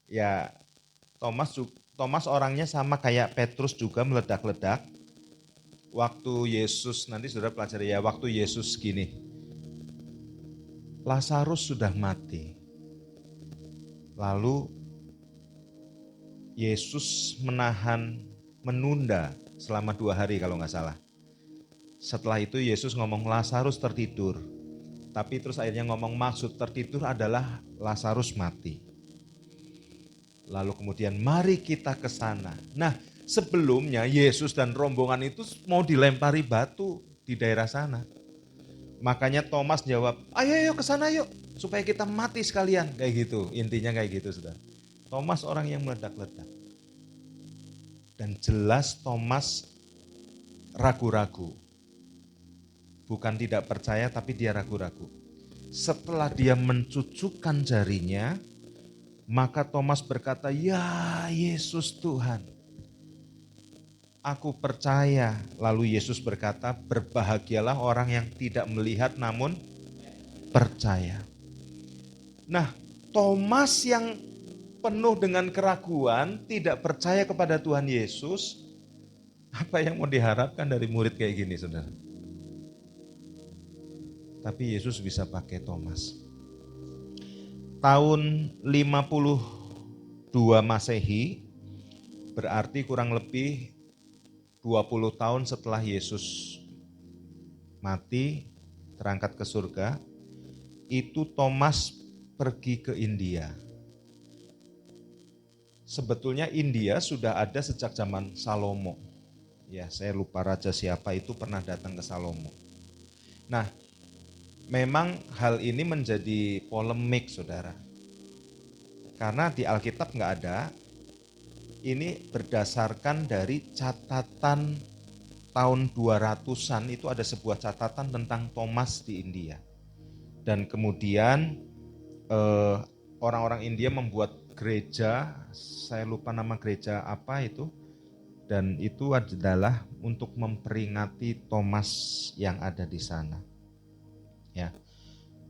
Ya, Thomas orangnya sama kayak Petrus juga meledak-ledak. Waktu Yesus, nanti saudara pelajari ya, waktu Yesus gini. Lazarus sudah mati. Lalu Yesus menunda selama 2 hari kalau nggak salah. Setelah itu Yesus ngomong Lazarus tertidur. Tapi terus akhirnya ngomong maksud tertidur adalah Lazarus mati. Lalu kemudian mari kita ke sana. Nah, sebelumnya Yesus dan rombongan itu mau dilempari batu di daerah sana. Makanya Thomas jawab, ayo ke sana yuk, supaya kita mati sekalian. Kayak gitu, intinya kayak gitu saudara. Thomas orang yang meledak-ledak. Dan jelas Thomas ragu-ragu. Bukan tidak percaya tapi dia ragu-ragu. Setelah dia mencucukkan jarinya, maka Thomas berkata, ya Yesus Tuhan, aku percaya. Lalu Yesus berkata, berbahagialah orang yang tidak melihat namun percaya. Nah, Thomas yang penuh dengan keraguan, tidak percaya kepada Tuhan Yesus, apa yang mau diharapkan dari murid kayak gini, saudara? Tapi Yesus bisa pakai Thomas. Tahun 52 Masehi, berarti kurang lebih 20 tahun setelah Yesus mati, terangkat ke surga, itu Thomas pergi ke India. Sebetulnya India sudah ada sejak zaman Salomo. Ya, saya lupa raja siapa itu pernah datang ke Salomo. Nah, memang hal ini menjadi polemik, saudara. Karena di Alkitab nggak ada. Ini berdasarkan dari catatan tahun 200-an, itu ada sebuah catatan tentang Thomas di India. Dan kemudian orang-orang India membuat gereja, saya lupa nama gereja apa itu. Dan itu adalah untuk memperingati Thomas yang ada di sana. Ya.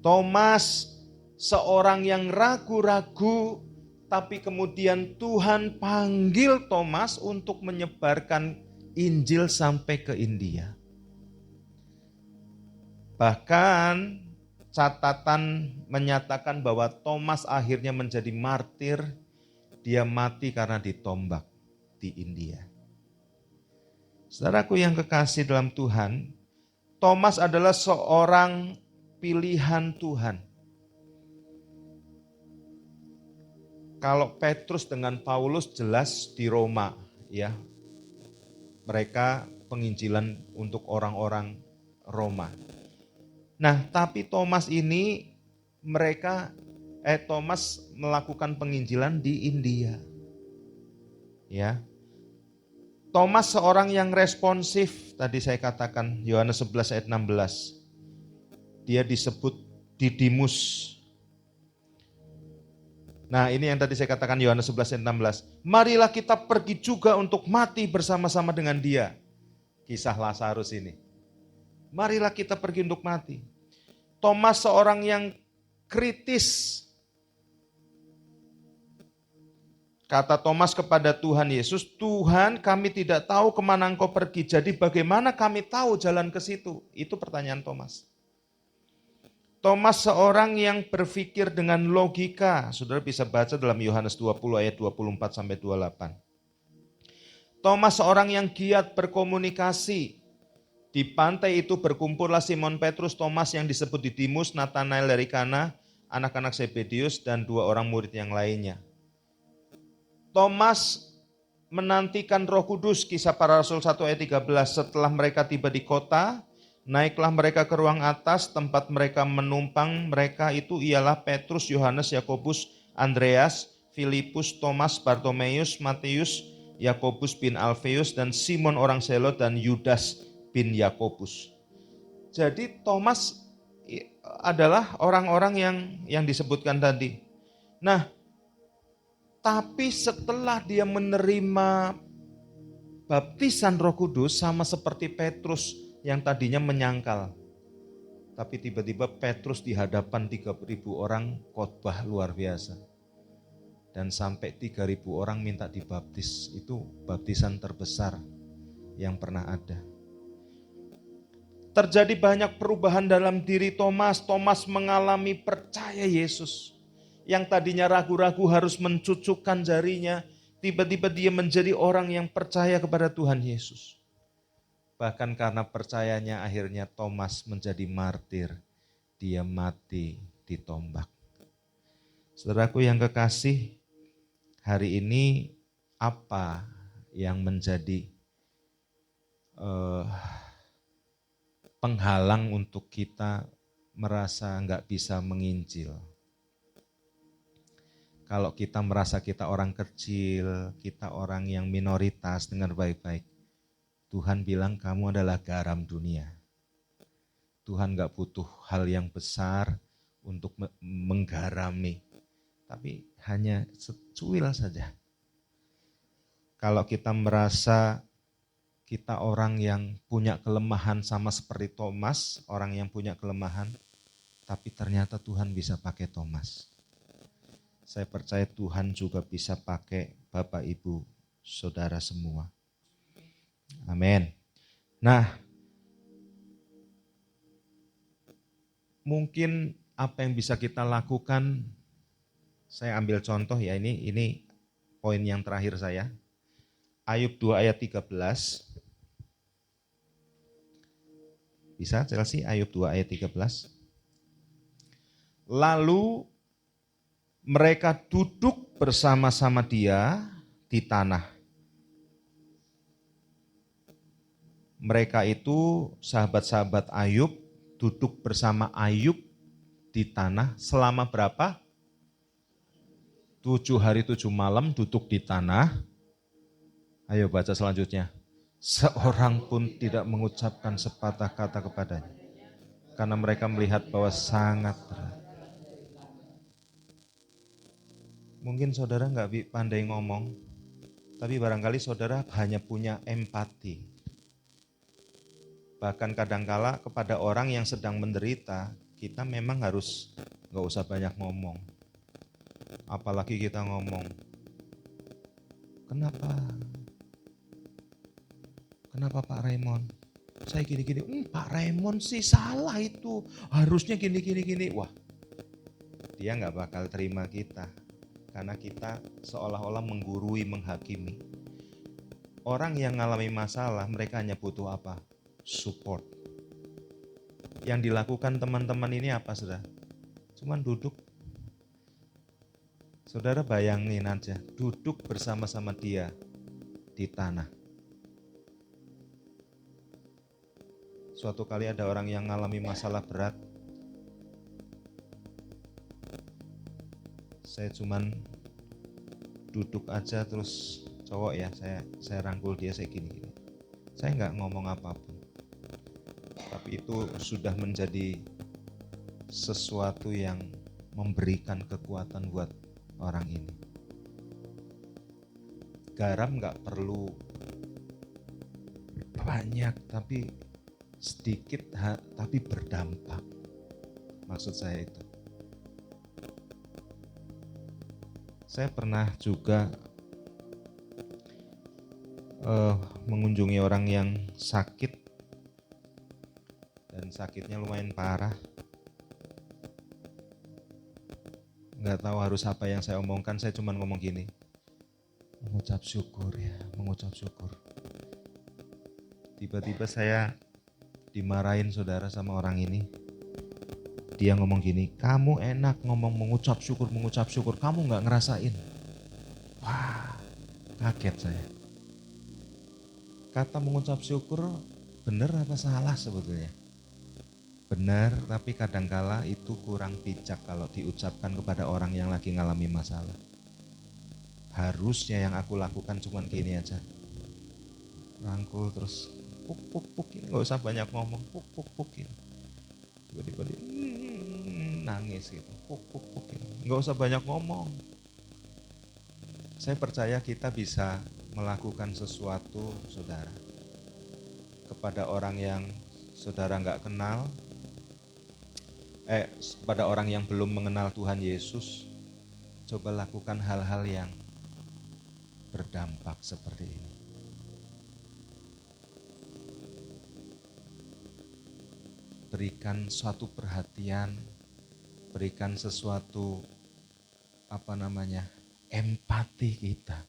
Thomas seorang yang ragu-ragu, tapi kemudian Tuhan panggil Thomas untuk menyebarkan Injil sampai ke India. Bahkan catatan menyatakan bahwa Thomas akhirnya menjadi martir, dia mati karena ditombak di India. Saudaraku yang kekasih dalam Tuhan, Thomas adalah seorang pilihan Tuhan. Kalau Petrus dengan Paulus jelas di Roma, ya. Mereka penginjilan untuk orang-orang Roma. Nah, tapi Thomas ini Thomas melakukan penginjilan di India. Ya. Thomas seorang yang responsif, tadi saya katakan Yohanes 11 ayat 16. Dia disebut Didimus. Nah, ini yang tadi saya katakan Yohanes 11 ayat 16. Marilah kita pergi juga untuk mati bersama-sama dengan dia. Kisah Lazarus ini. Marilah kita pergi untuk mati. Thomas seorang yang kritis. Kata Thomas kepada Tuhan Yesus, Tuhan kami tidak tahu kemana engkau pergi, jadi bagaimana kami tahu jalan ke situ? Itu pertanyaan Thomas. Thomas seorang yang berpikir dengan logika. Saudara bisa baca dalam Yohanes 20 ayat 24 sampai 28. Thomas seorang yang giat berkomunikasi. Di pantai itu berkumpullah Simon Petrus, Thomas yang disebut Didimus, Nathanael dari Kana, anak-anak Zebedius, dan 2 orang murid yang lainnya. Thomas menantikan Roh Kudus, Kisah Para Rasul 1 ayat 13. Setelah mereka tiba di kota, naiklah mereka ke ruang atas, tempat mereka menumpang. Mereka itu ialah Petrus, Yohanes, Yakobus, Andreas, Filipus, Thomas, Bartomeus, Matius, Yakobus bin Alfeus, dan Simon orang Zelot, dan Yudas bin Yakobus. Jadi Thomas adalah orang-orang yang disebutkan tadi. Nah, tapi setelah dia menerima baptisan Roh Kudus, sama seperti Petrus yang tadinya menyangkal. Tapi tiba-tiba Petrus di hadapan 3.000 orang khotbah luar biasa. Dan sampai 3.000 orang minta dibaptis. Itu baptisan terbesar yang pernah ada. Terjadi banyak perubahan dalam diri Thomas. Thomas mengalami percaya Yesus. Yang tadinya ragu-ragu harus mencucukkan jarinya. Tiba-tiba dia menjadi orang yang percaya kepada Tuhan Yesus. Bahkan karena percayanya akhirnya Thomas menjadi martir dia mati ditombak. Saudaraku yang kekasih, hari ini apa yang menjadi penghalang untuk kita merasa nggak bisa menginjil? Kalau kita merasa kita orang kecil, kita orang yang minoritas, dengar baik-baik. Tuhan bilang kamu adalah garam dunia. Tuhan gak butuh hal yang besar untuk menggarami, tapi hanya secuil saja. Kalau kita merasa kita orang yang punya kelemahan sama seperti Thomas, orang yang punya kelemahan, tapi ternyata Tuhan bisa pakai Thomas. Saya percaya Tuhan juga bisa pakai Bapak, Ibu, Saudara semua. Amin. Nah, mungkin apa yang bisa kita lakukan, saya ambil contoh ya, ini poin yang terakhir saya. Ayub 2 ayat 13. Bisa Chelsea, Ayub 2 ayat 13. Lalu mereka duduk bersama-sama dia di tanah. Mereka itu sahabat-sahabat Ayub duduk bersama Ayub di tanah selama berapa? 7 hari 7 malam duduk di tanah. Ayo baca selanjutnya. Seorang pun tidak mengucapkan sepatah kata kepadanya, karena mereka melihat bahwa sangat berat. Mungkin saudara nggak pandai ngomong, tapi barangkali saudara hanya punya empati. Bahkan kadangkala kepada orang yang sedang menderita, kita memang harus nggak usah banyak ngomong. Apalagi kita ngomong, kenapa Pak Raymond? Saya gini-gini, Pak Raymond sih salah itu, harusnya gini-gini. Wah, dia nggak bakal terima kita. Karena kita seolah-olah menggurui, menghakimi. Orang yang mengalami masalah, mereka hanya butuh apa? Support. Yang dilakukan teman-teman ini apa, saudara? Cuman duduk. Saudara bayangin aja, duduk bersama-sama dia di tanah. Suatu kali ada orang yang mengalami masalah berat. Saya cuman duduk aja terus cowok ya, saya rangkul dia, saya gini. Saya nggak ngomong apapun. Tapi itu sudah menjadi sesuatu yang memberikan kekuatan buat orang ini. Garam nggak perlu banyak, tapi sedikit tapi berdampak. Maksud saya itu. Saya pernah juga mengunjungi orang yang sakit, dan sakitnya lumayan parah. Nggak tahu harus apa yang saya omongkan, saya cuma ngomong gini, mengucap syukur ya, mengucap syukur. Tiba-tiba saya dimarahin saudara sama orang ini. Dia ngomong gini, kamu enak ngomong mengucap syukur, kamu nggak ngerasain. Wah, kaget saya. Kata mengucap syukur benar apa salah sebetulnya? Benar, tapi kadangkala itu kurang bijak kalau diucapkan kepada orang yang lagi ngalami masalah. Harusnya yang aku lakukan cuma gini aja. Rangkul terus puk, nggak usah banyak ngomong, puk ini. Tiba-tiba dia nangis gitu, puk ini. Nggak usah banyak ngomong. Saya percaya kita bisa melakukan sesuatu, saudara, kepada orang yang saudara nggak kenal, pada orang yang belum mengenal Tuhan Yesus. Coba lakukan hal-hal yang berdampak seperti ini. Berikan suatu perhatian, berikan sesuatu empati kita.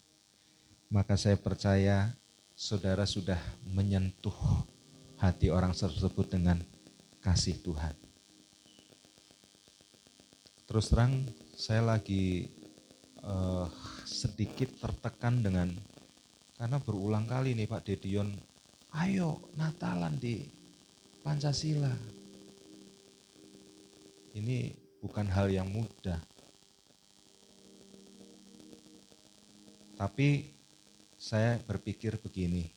Maka saya percaya saudara sudah menyentuh hati orang tersebut dengan kasih Tuhan. Terus terang saya lagi sedikit tertekan karena berulang kali nih Pak Dedion, ayo Natalan di Pancasila. Ini bukan hal yang mudah. Tapi saya berpikir begini,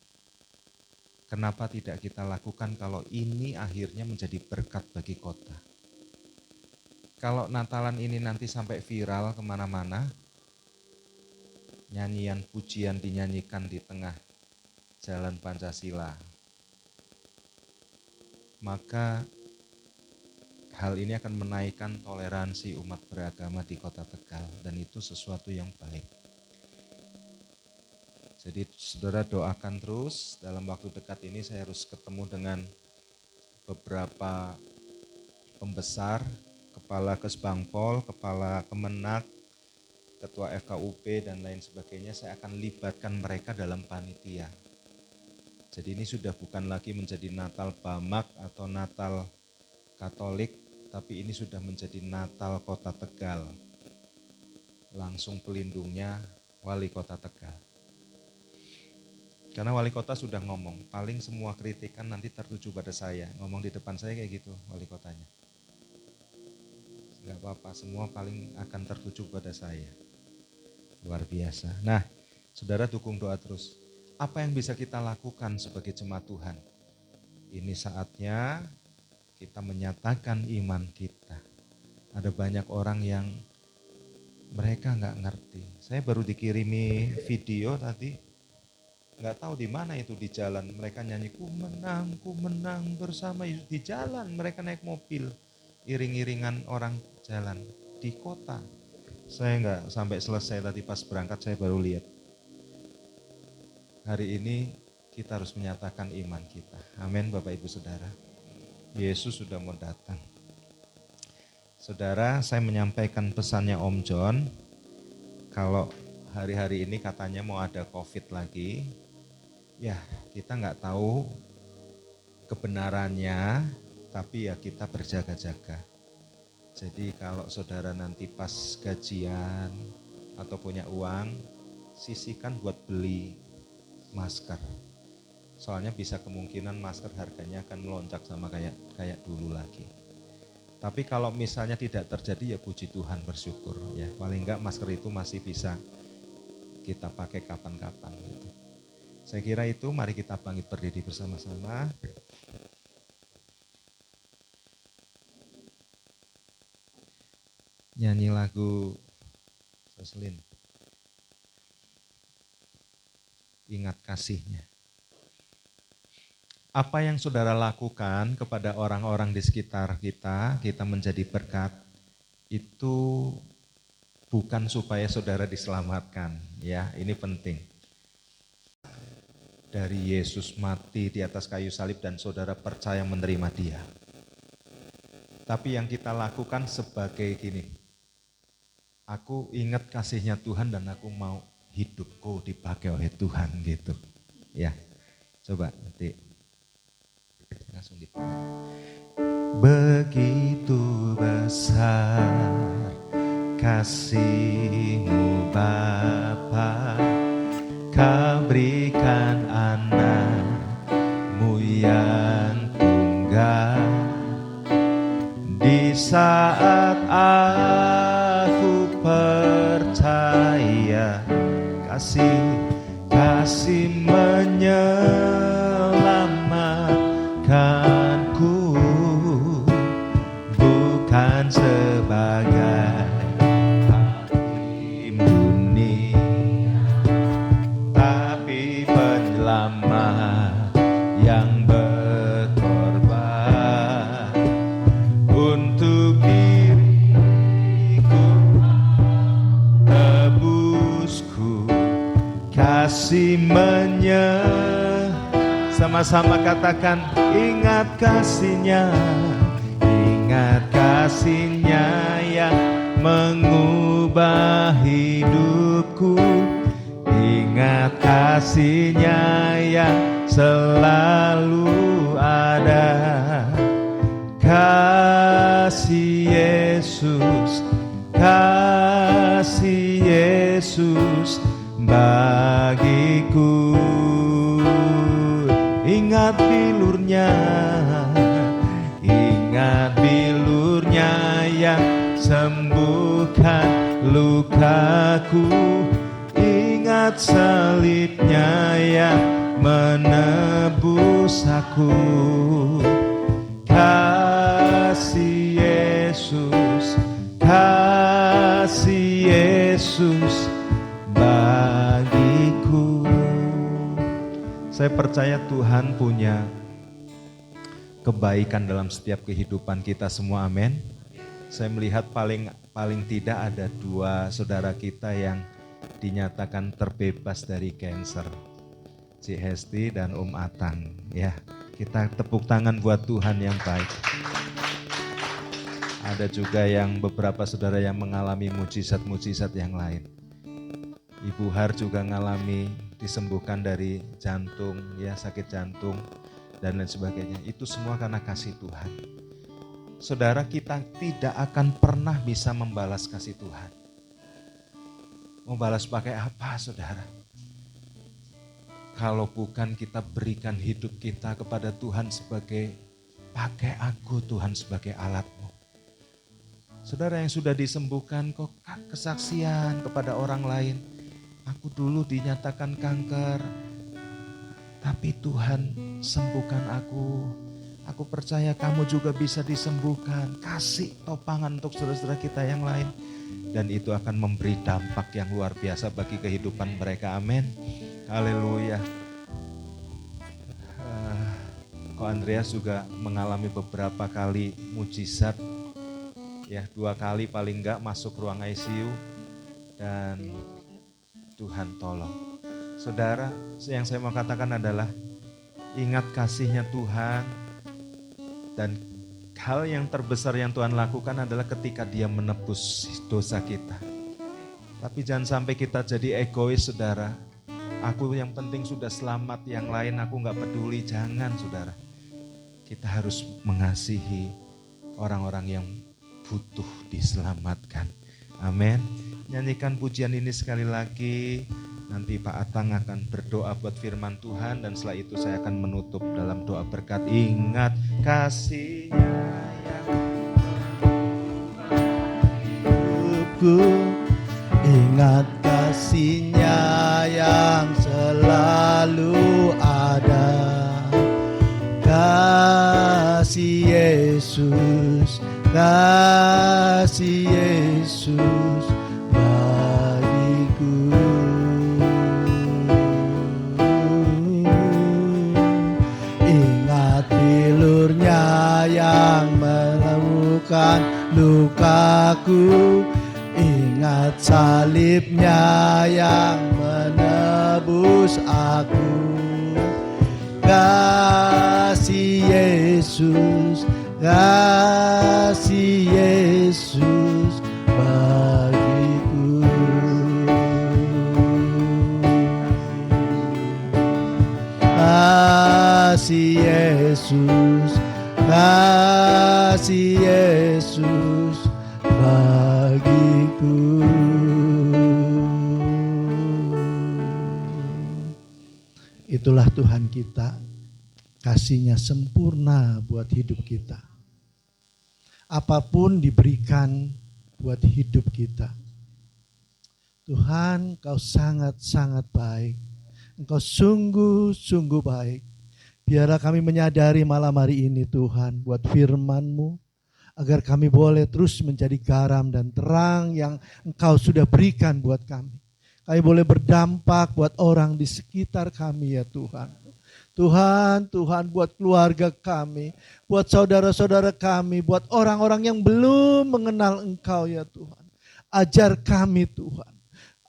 kenapa tidak kita lakukan kalau ini akhirnya menjadi berkat bagi kota? Kalau Natalan ini nanti sampai viral kemana-mana, nyanyian pujian dinyanyikan di tengah jalan Pancasila, maka hal ini akan menaikkan toleransi umat beragama di Kota Tegal, dan itu sesuatu yang baik. Jadi saudara doakan terus, dalam waktu dekat ini saya harus ketemu dengan beberapa pembesar, Kepala Kesbangpol, Kepala Kemenak, Ketua FKUP dan lain sebagainya. Saya akan libatkan mereka dalam panitia. Jadi ini sudah bukan lagi menjadi Natal Bamak atau Natal Katolik, tapi ini sudah menjadi Natal Kota Tegal. Langsung pelindungnya Wali Kota Tegal. Karena Wali Kota sudah ngomong, paling semua kritikan nanti tertuju pada saya. Ngomong di depan saya kayak gitu Wali Kotanya. Enggak apa-apa, semua paling akan tertuju pada saya. Luar biasa. Nah, saudara dukung doa terus. Apa yang bisa kita lakukan sebagai jemaat Tuhan? Ini saatnya kita menyatakan iman kita. Ada banyak orang yang mereka nggak ngerti. Saya baru dikirimi video tadi, nggak tahu di mana itu di jalan. Mereka nyanyi ku menang bersama Yesus di jalan. Mereka naik mobil, iring-iringan orang jalan di kota. Saya nggak sampai selesai tadi pas berangkat saya baru lihat. Hari ini kita harus menyatakan iman kita. Amin Bapak Ibu Saudara. Yesus sudah mau datang. Saudara, saya menyampaikan pesannya Om John. Kalau hari-hari ini katanya mau ada COVID lagi, ya kita nggak tahu kebenarannya, tapi ya kita berjaga-jaga. Jadi kalau saudara nanti pas gajian atau punya uang, sisihkan buat beli masker. Soalnya bisa kemungkinan masker harganya akan melonjak sama kayak dulu lagi. Tapi kalau misalnya tidak terjadi ya puji Tuhan, bersyukur ya. Paling enggak masker itu masih bisa kita pakai kapan-kapan gitu. Saya kira itu, mari kita bangkit berdiri bersama-sama. Nyanyi lagu Seselin. Ingat kasihnya. Apa yang saudara lakukan kepada orang-orang di sekitar kita menjadi berkat, itu bukan supaya saudara diselamatkan, ya, ini penting. Dari Yesus mati di atas kayu salib dan saudara percaya menerima Dia. Tapi yang kita lakukan sebagai gini, aku ingat kasihnya Tuhan dan aku mau hidupku dipakai oleh Tuhan gitu. Ya, coba nanti langsung dipakai. Begitu besar kasih-Mu Bapa, Kau berikan anak-Mu yang tunggal. Di saat aku percaya kasih menyelamatkanku, bukan sebagai hakim dunia, tapi penyelamat yang berkorban untuk diriku, tebusku. Kasih sama-sama katakan, ingat kasihnya yang mengubah hidupku, ingat kasihnya yang selalu ada. Kasih Yesus kasih Yesus bagiku. Ingat bilurnya yang sembuhkan lukaku. Ingat salibnya yang menebus aku. Kasih Yesus bagiku. Saya percaya Tuhan punya kebaikan dalam setiap kehidupan kita semua, amin. Saya melihat paling tidak ada 2 saudara kita yang dinyatakan terbebas dari kanker, Cik Hesti dan Om Atang. Ya, kita tepuk tangan buat Tuhan yang baik. Ada juga yang beberapa saudara yang mengalami mujizat-mujizat yang lain. Ibu Har juga mengalami disembuhkan dari jantung, ya sakit jantung dan lain sebagainya. Itu semua karena kasih Tuhan. Saudara, kita tidak akan pernah bisa membalas kasih Tuhan. Mau balas pakai apa, saudara? Kalau bukan kita berikan hidup kita kepada Tuhan sebagai, pakai aku Tuhan sebagai alatmu. Saudara yang sudah disembuhkan kok kesaksian kepada orang lain. Aku dulu dinyatakan kanker, tapi Tuhan sembuhkan aku. Aku percaya kamu juga bisa disembuhkan. Kasih topangan untuk saudara-saudara kita yang lain. Dan itu akan memberi dampak yang luar biasa bagi kehidupan mereka. Amin. Haleluya. Ko Andreas juga mengalami beberapa kali mujizat. Ya, 2 kali paling enggak masuk ruang ICU. Dan Tuhan tolong. Saudara, yang saya mau katakan adalah ingat kasihnya Tuhan. Dan hal yang terbesar yang Tuhan lakukan adalah ketika Dia menebus dosa kita. Tapi jangan sampai kita jadi egois, saudara. Aku yang penting sudah selamat, yang lain aku gak peduli. Jangan, saudara. Kita harus mengasihi orang-orang yang butuh diselamatkan. Amin. Nyanyikan pujian ini sekali lagi. Nanti Pak Atang akan berdoa buat firman Tuhan dan setelah itu saya akan menutup dalam doa berkat. Ingat kasih-Nya yang hidupku, ingat kasih-Nya yang selalu ada. Kasih Yesus bagiku. Ingat bilurnya yang menemukan lukaku. Ingat salibnya yang menebus aku. Kasih Yesus bagiku. Kasih Yesus bagiku. Itulah Tuhan kita, kasih-Nya sempurna buat hidup kita. Apapun diberikan buat hidup kita. Tuhan, Engkau sangat-sangat baik. Engkau sungguh-sungguh baik. Biarlah kami menyadari malam hari ini Tuhan buat firman-Mu. Agar kami boleh terus menjadi garam dan terang yang Engkau sudah berikan buat kami. Kami boleh berdampak buat orang di sekitar kami ya Tuhan. Tuhan buat keluarga kami, buat saudara-saudara kami, buat orang-orang yang belum mengenal Engkau ya Tuhan. Ajar kami Tuhan,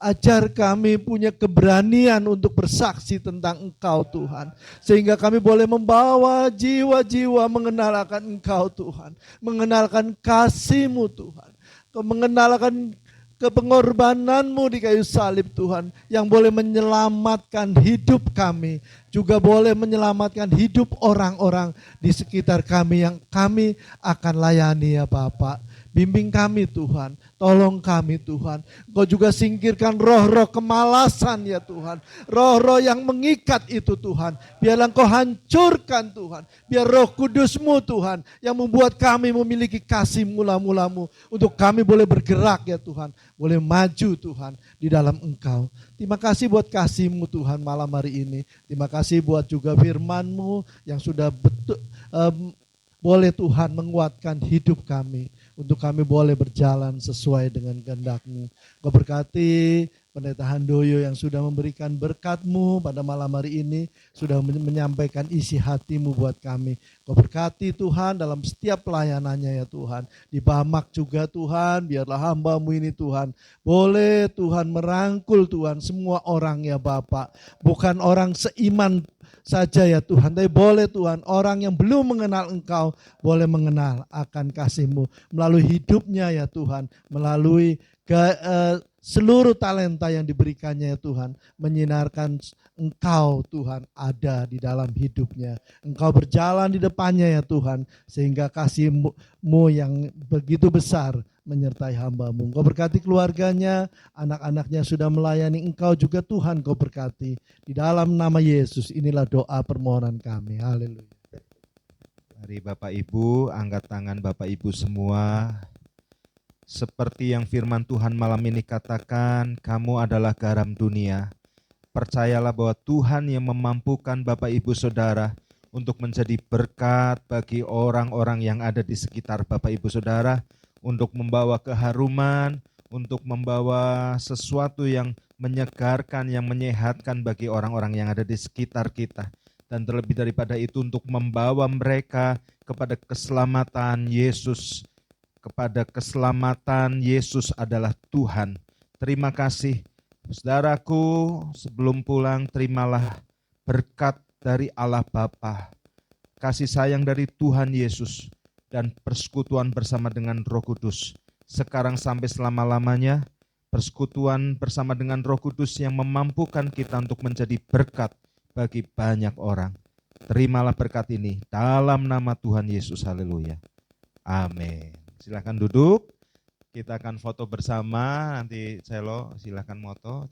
ajar kami punya keberanian untuk bersaksi tentang Engkau Tuhan. Sehingga kami boleh membawa jiwa-jiwa mengenalkan Engkau Tuhan. Mengenalkan kasih-Mu Tuhan. Mengenalkan kepengorbanan-Mu di kayu salib Tuhan, yang boleh menyelamatkan hidup kami, juga boleh menyelamatkan hidup orang-orang di sekitar kami yang kami akan layani ya Bapak. Bimbing kami Tuhan, tolong kami Tuhan. Engkau juga singkirkan roh-roh kemalasan ya Tuhan. Roh-roh yang mengikat itu Tuhan. Biarlah Engkau hancurkan Tuhan. Biar Roh Kudus-Mu Tuhan yang membuat kami memiliki kasih mula-mulamu. Untuk kami boleh bergerak ya Tuhan. Boleh maju Tuhan di dalam Engkau. Terima kasih buat kasih-Mu Tuhan malam hari ini. Terima kasih buat juga firman-Mu yang sudah boleh Tuhan menguatkan hidup kami. Untuk kami boleh berjalan sesuai dengan kehendak-Mu. Kau berkati Pendeta Handoyo yang sudah memberikan berkat-Mu pada malam hari ini. Sudah menyampaikan isi hati-Mu buat kami. Kau berkati Tuhan dalam setiap pelayanannya ya Tuhan. Di Bamak juga Tuhan, biarlah hamba-Mu ini Tuhan. Boleh Tuhan merangkul Tuhan semua orang ya Bapak. Bukan orang seiman saja ya Tuhan, tapi boleh Tuhan orang yang belum mengenal Engkau boleh mengenal akan kasih-Mu melalui hidupnya ya Tuhan, melalui seluruh talenta yang diberikannya ya Tuhan, menyinarkan Engkau Tuhan ada di dalam hidupnya. Engkau berjalan di depannya ya Tuhan, sehingga kasih-Mu yang begitu besar menyertai hamba-Mu. Engkau berkati keluarganya, anak-anaknya sudah melayani Engkau juga Tuhan, Kau berkati. Di dalam nama Yesus inilah doa permohonan kami. Haleluya. Mari Bapak Ibu, angkat tangan Bapak Ibu semua. Seperti yang firman Tuhan malam ini katakan, kamu adalah garam dunia. Percayalah bahwa Tuhan yang memampukan Bapak Ibu Saudara untuk menjadi berkat bagi orang-orang yang ada di sekitar Bapak Ibu Saudara, untuk membawa keharuman, untuk membawa sesuatu yang menyegarkan, yang menyehatkan bagi orang-orang yang ada di sekitar kita. Dan terlebih daripada itu untuk membawa mereka kepada keselamatan Yesus. Kepada keselamatan Yesus adalah Tuhan. Terima kasih. Saudaraku, sebelum pulang terimalah berkat dari Allah Bapa, kasih sayang dari Tuhan Yesus, dan persekutuan bersama dengan Roh Kudus. Sekarang sampai selama-lamanya, persekutuan bersama dengan Roh Kudus yang memampukan kita untuk menjadi berkat bagi banyak orang. Terimalah berkat ini dalam nama Tuhan Yesus. Haleluya. Amin. Silakan duduk. Kita akan foto bersama. Nanti Celo silakan moto.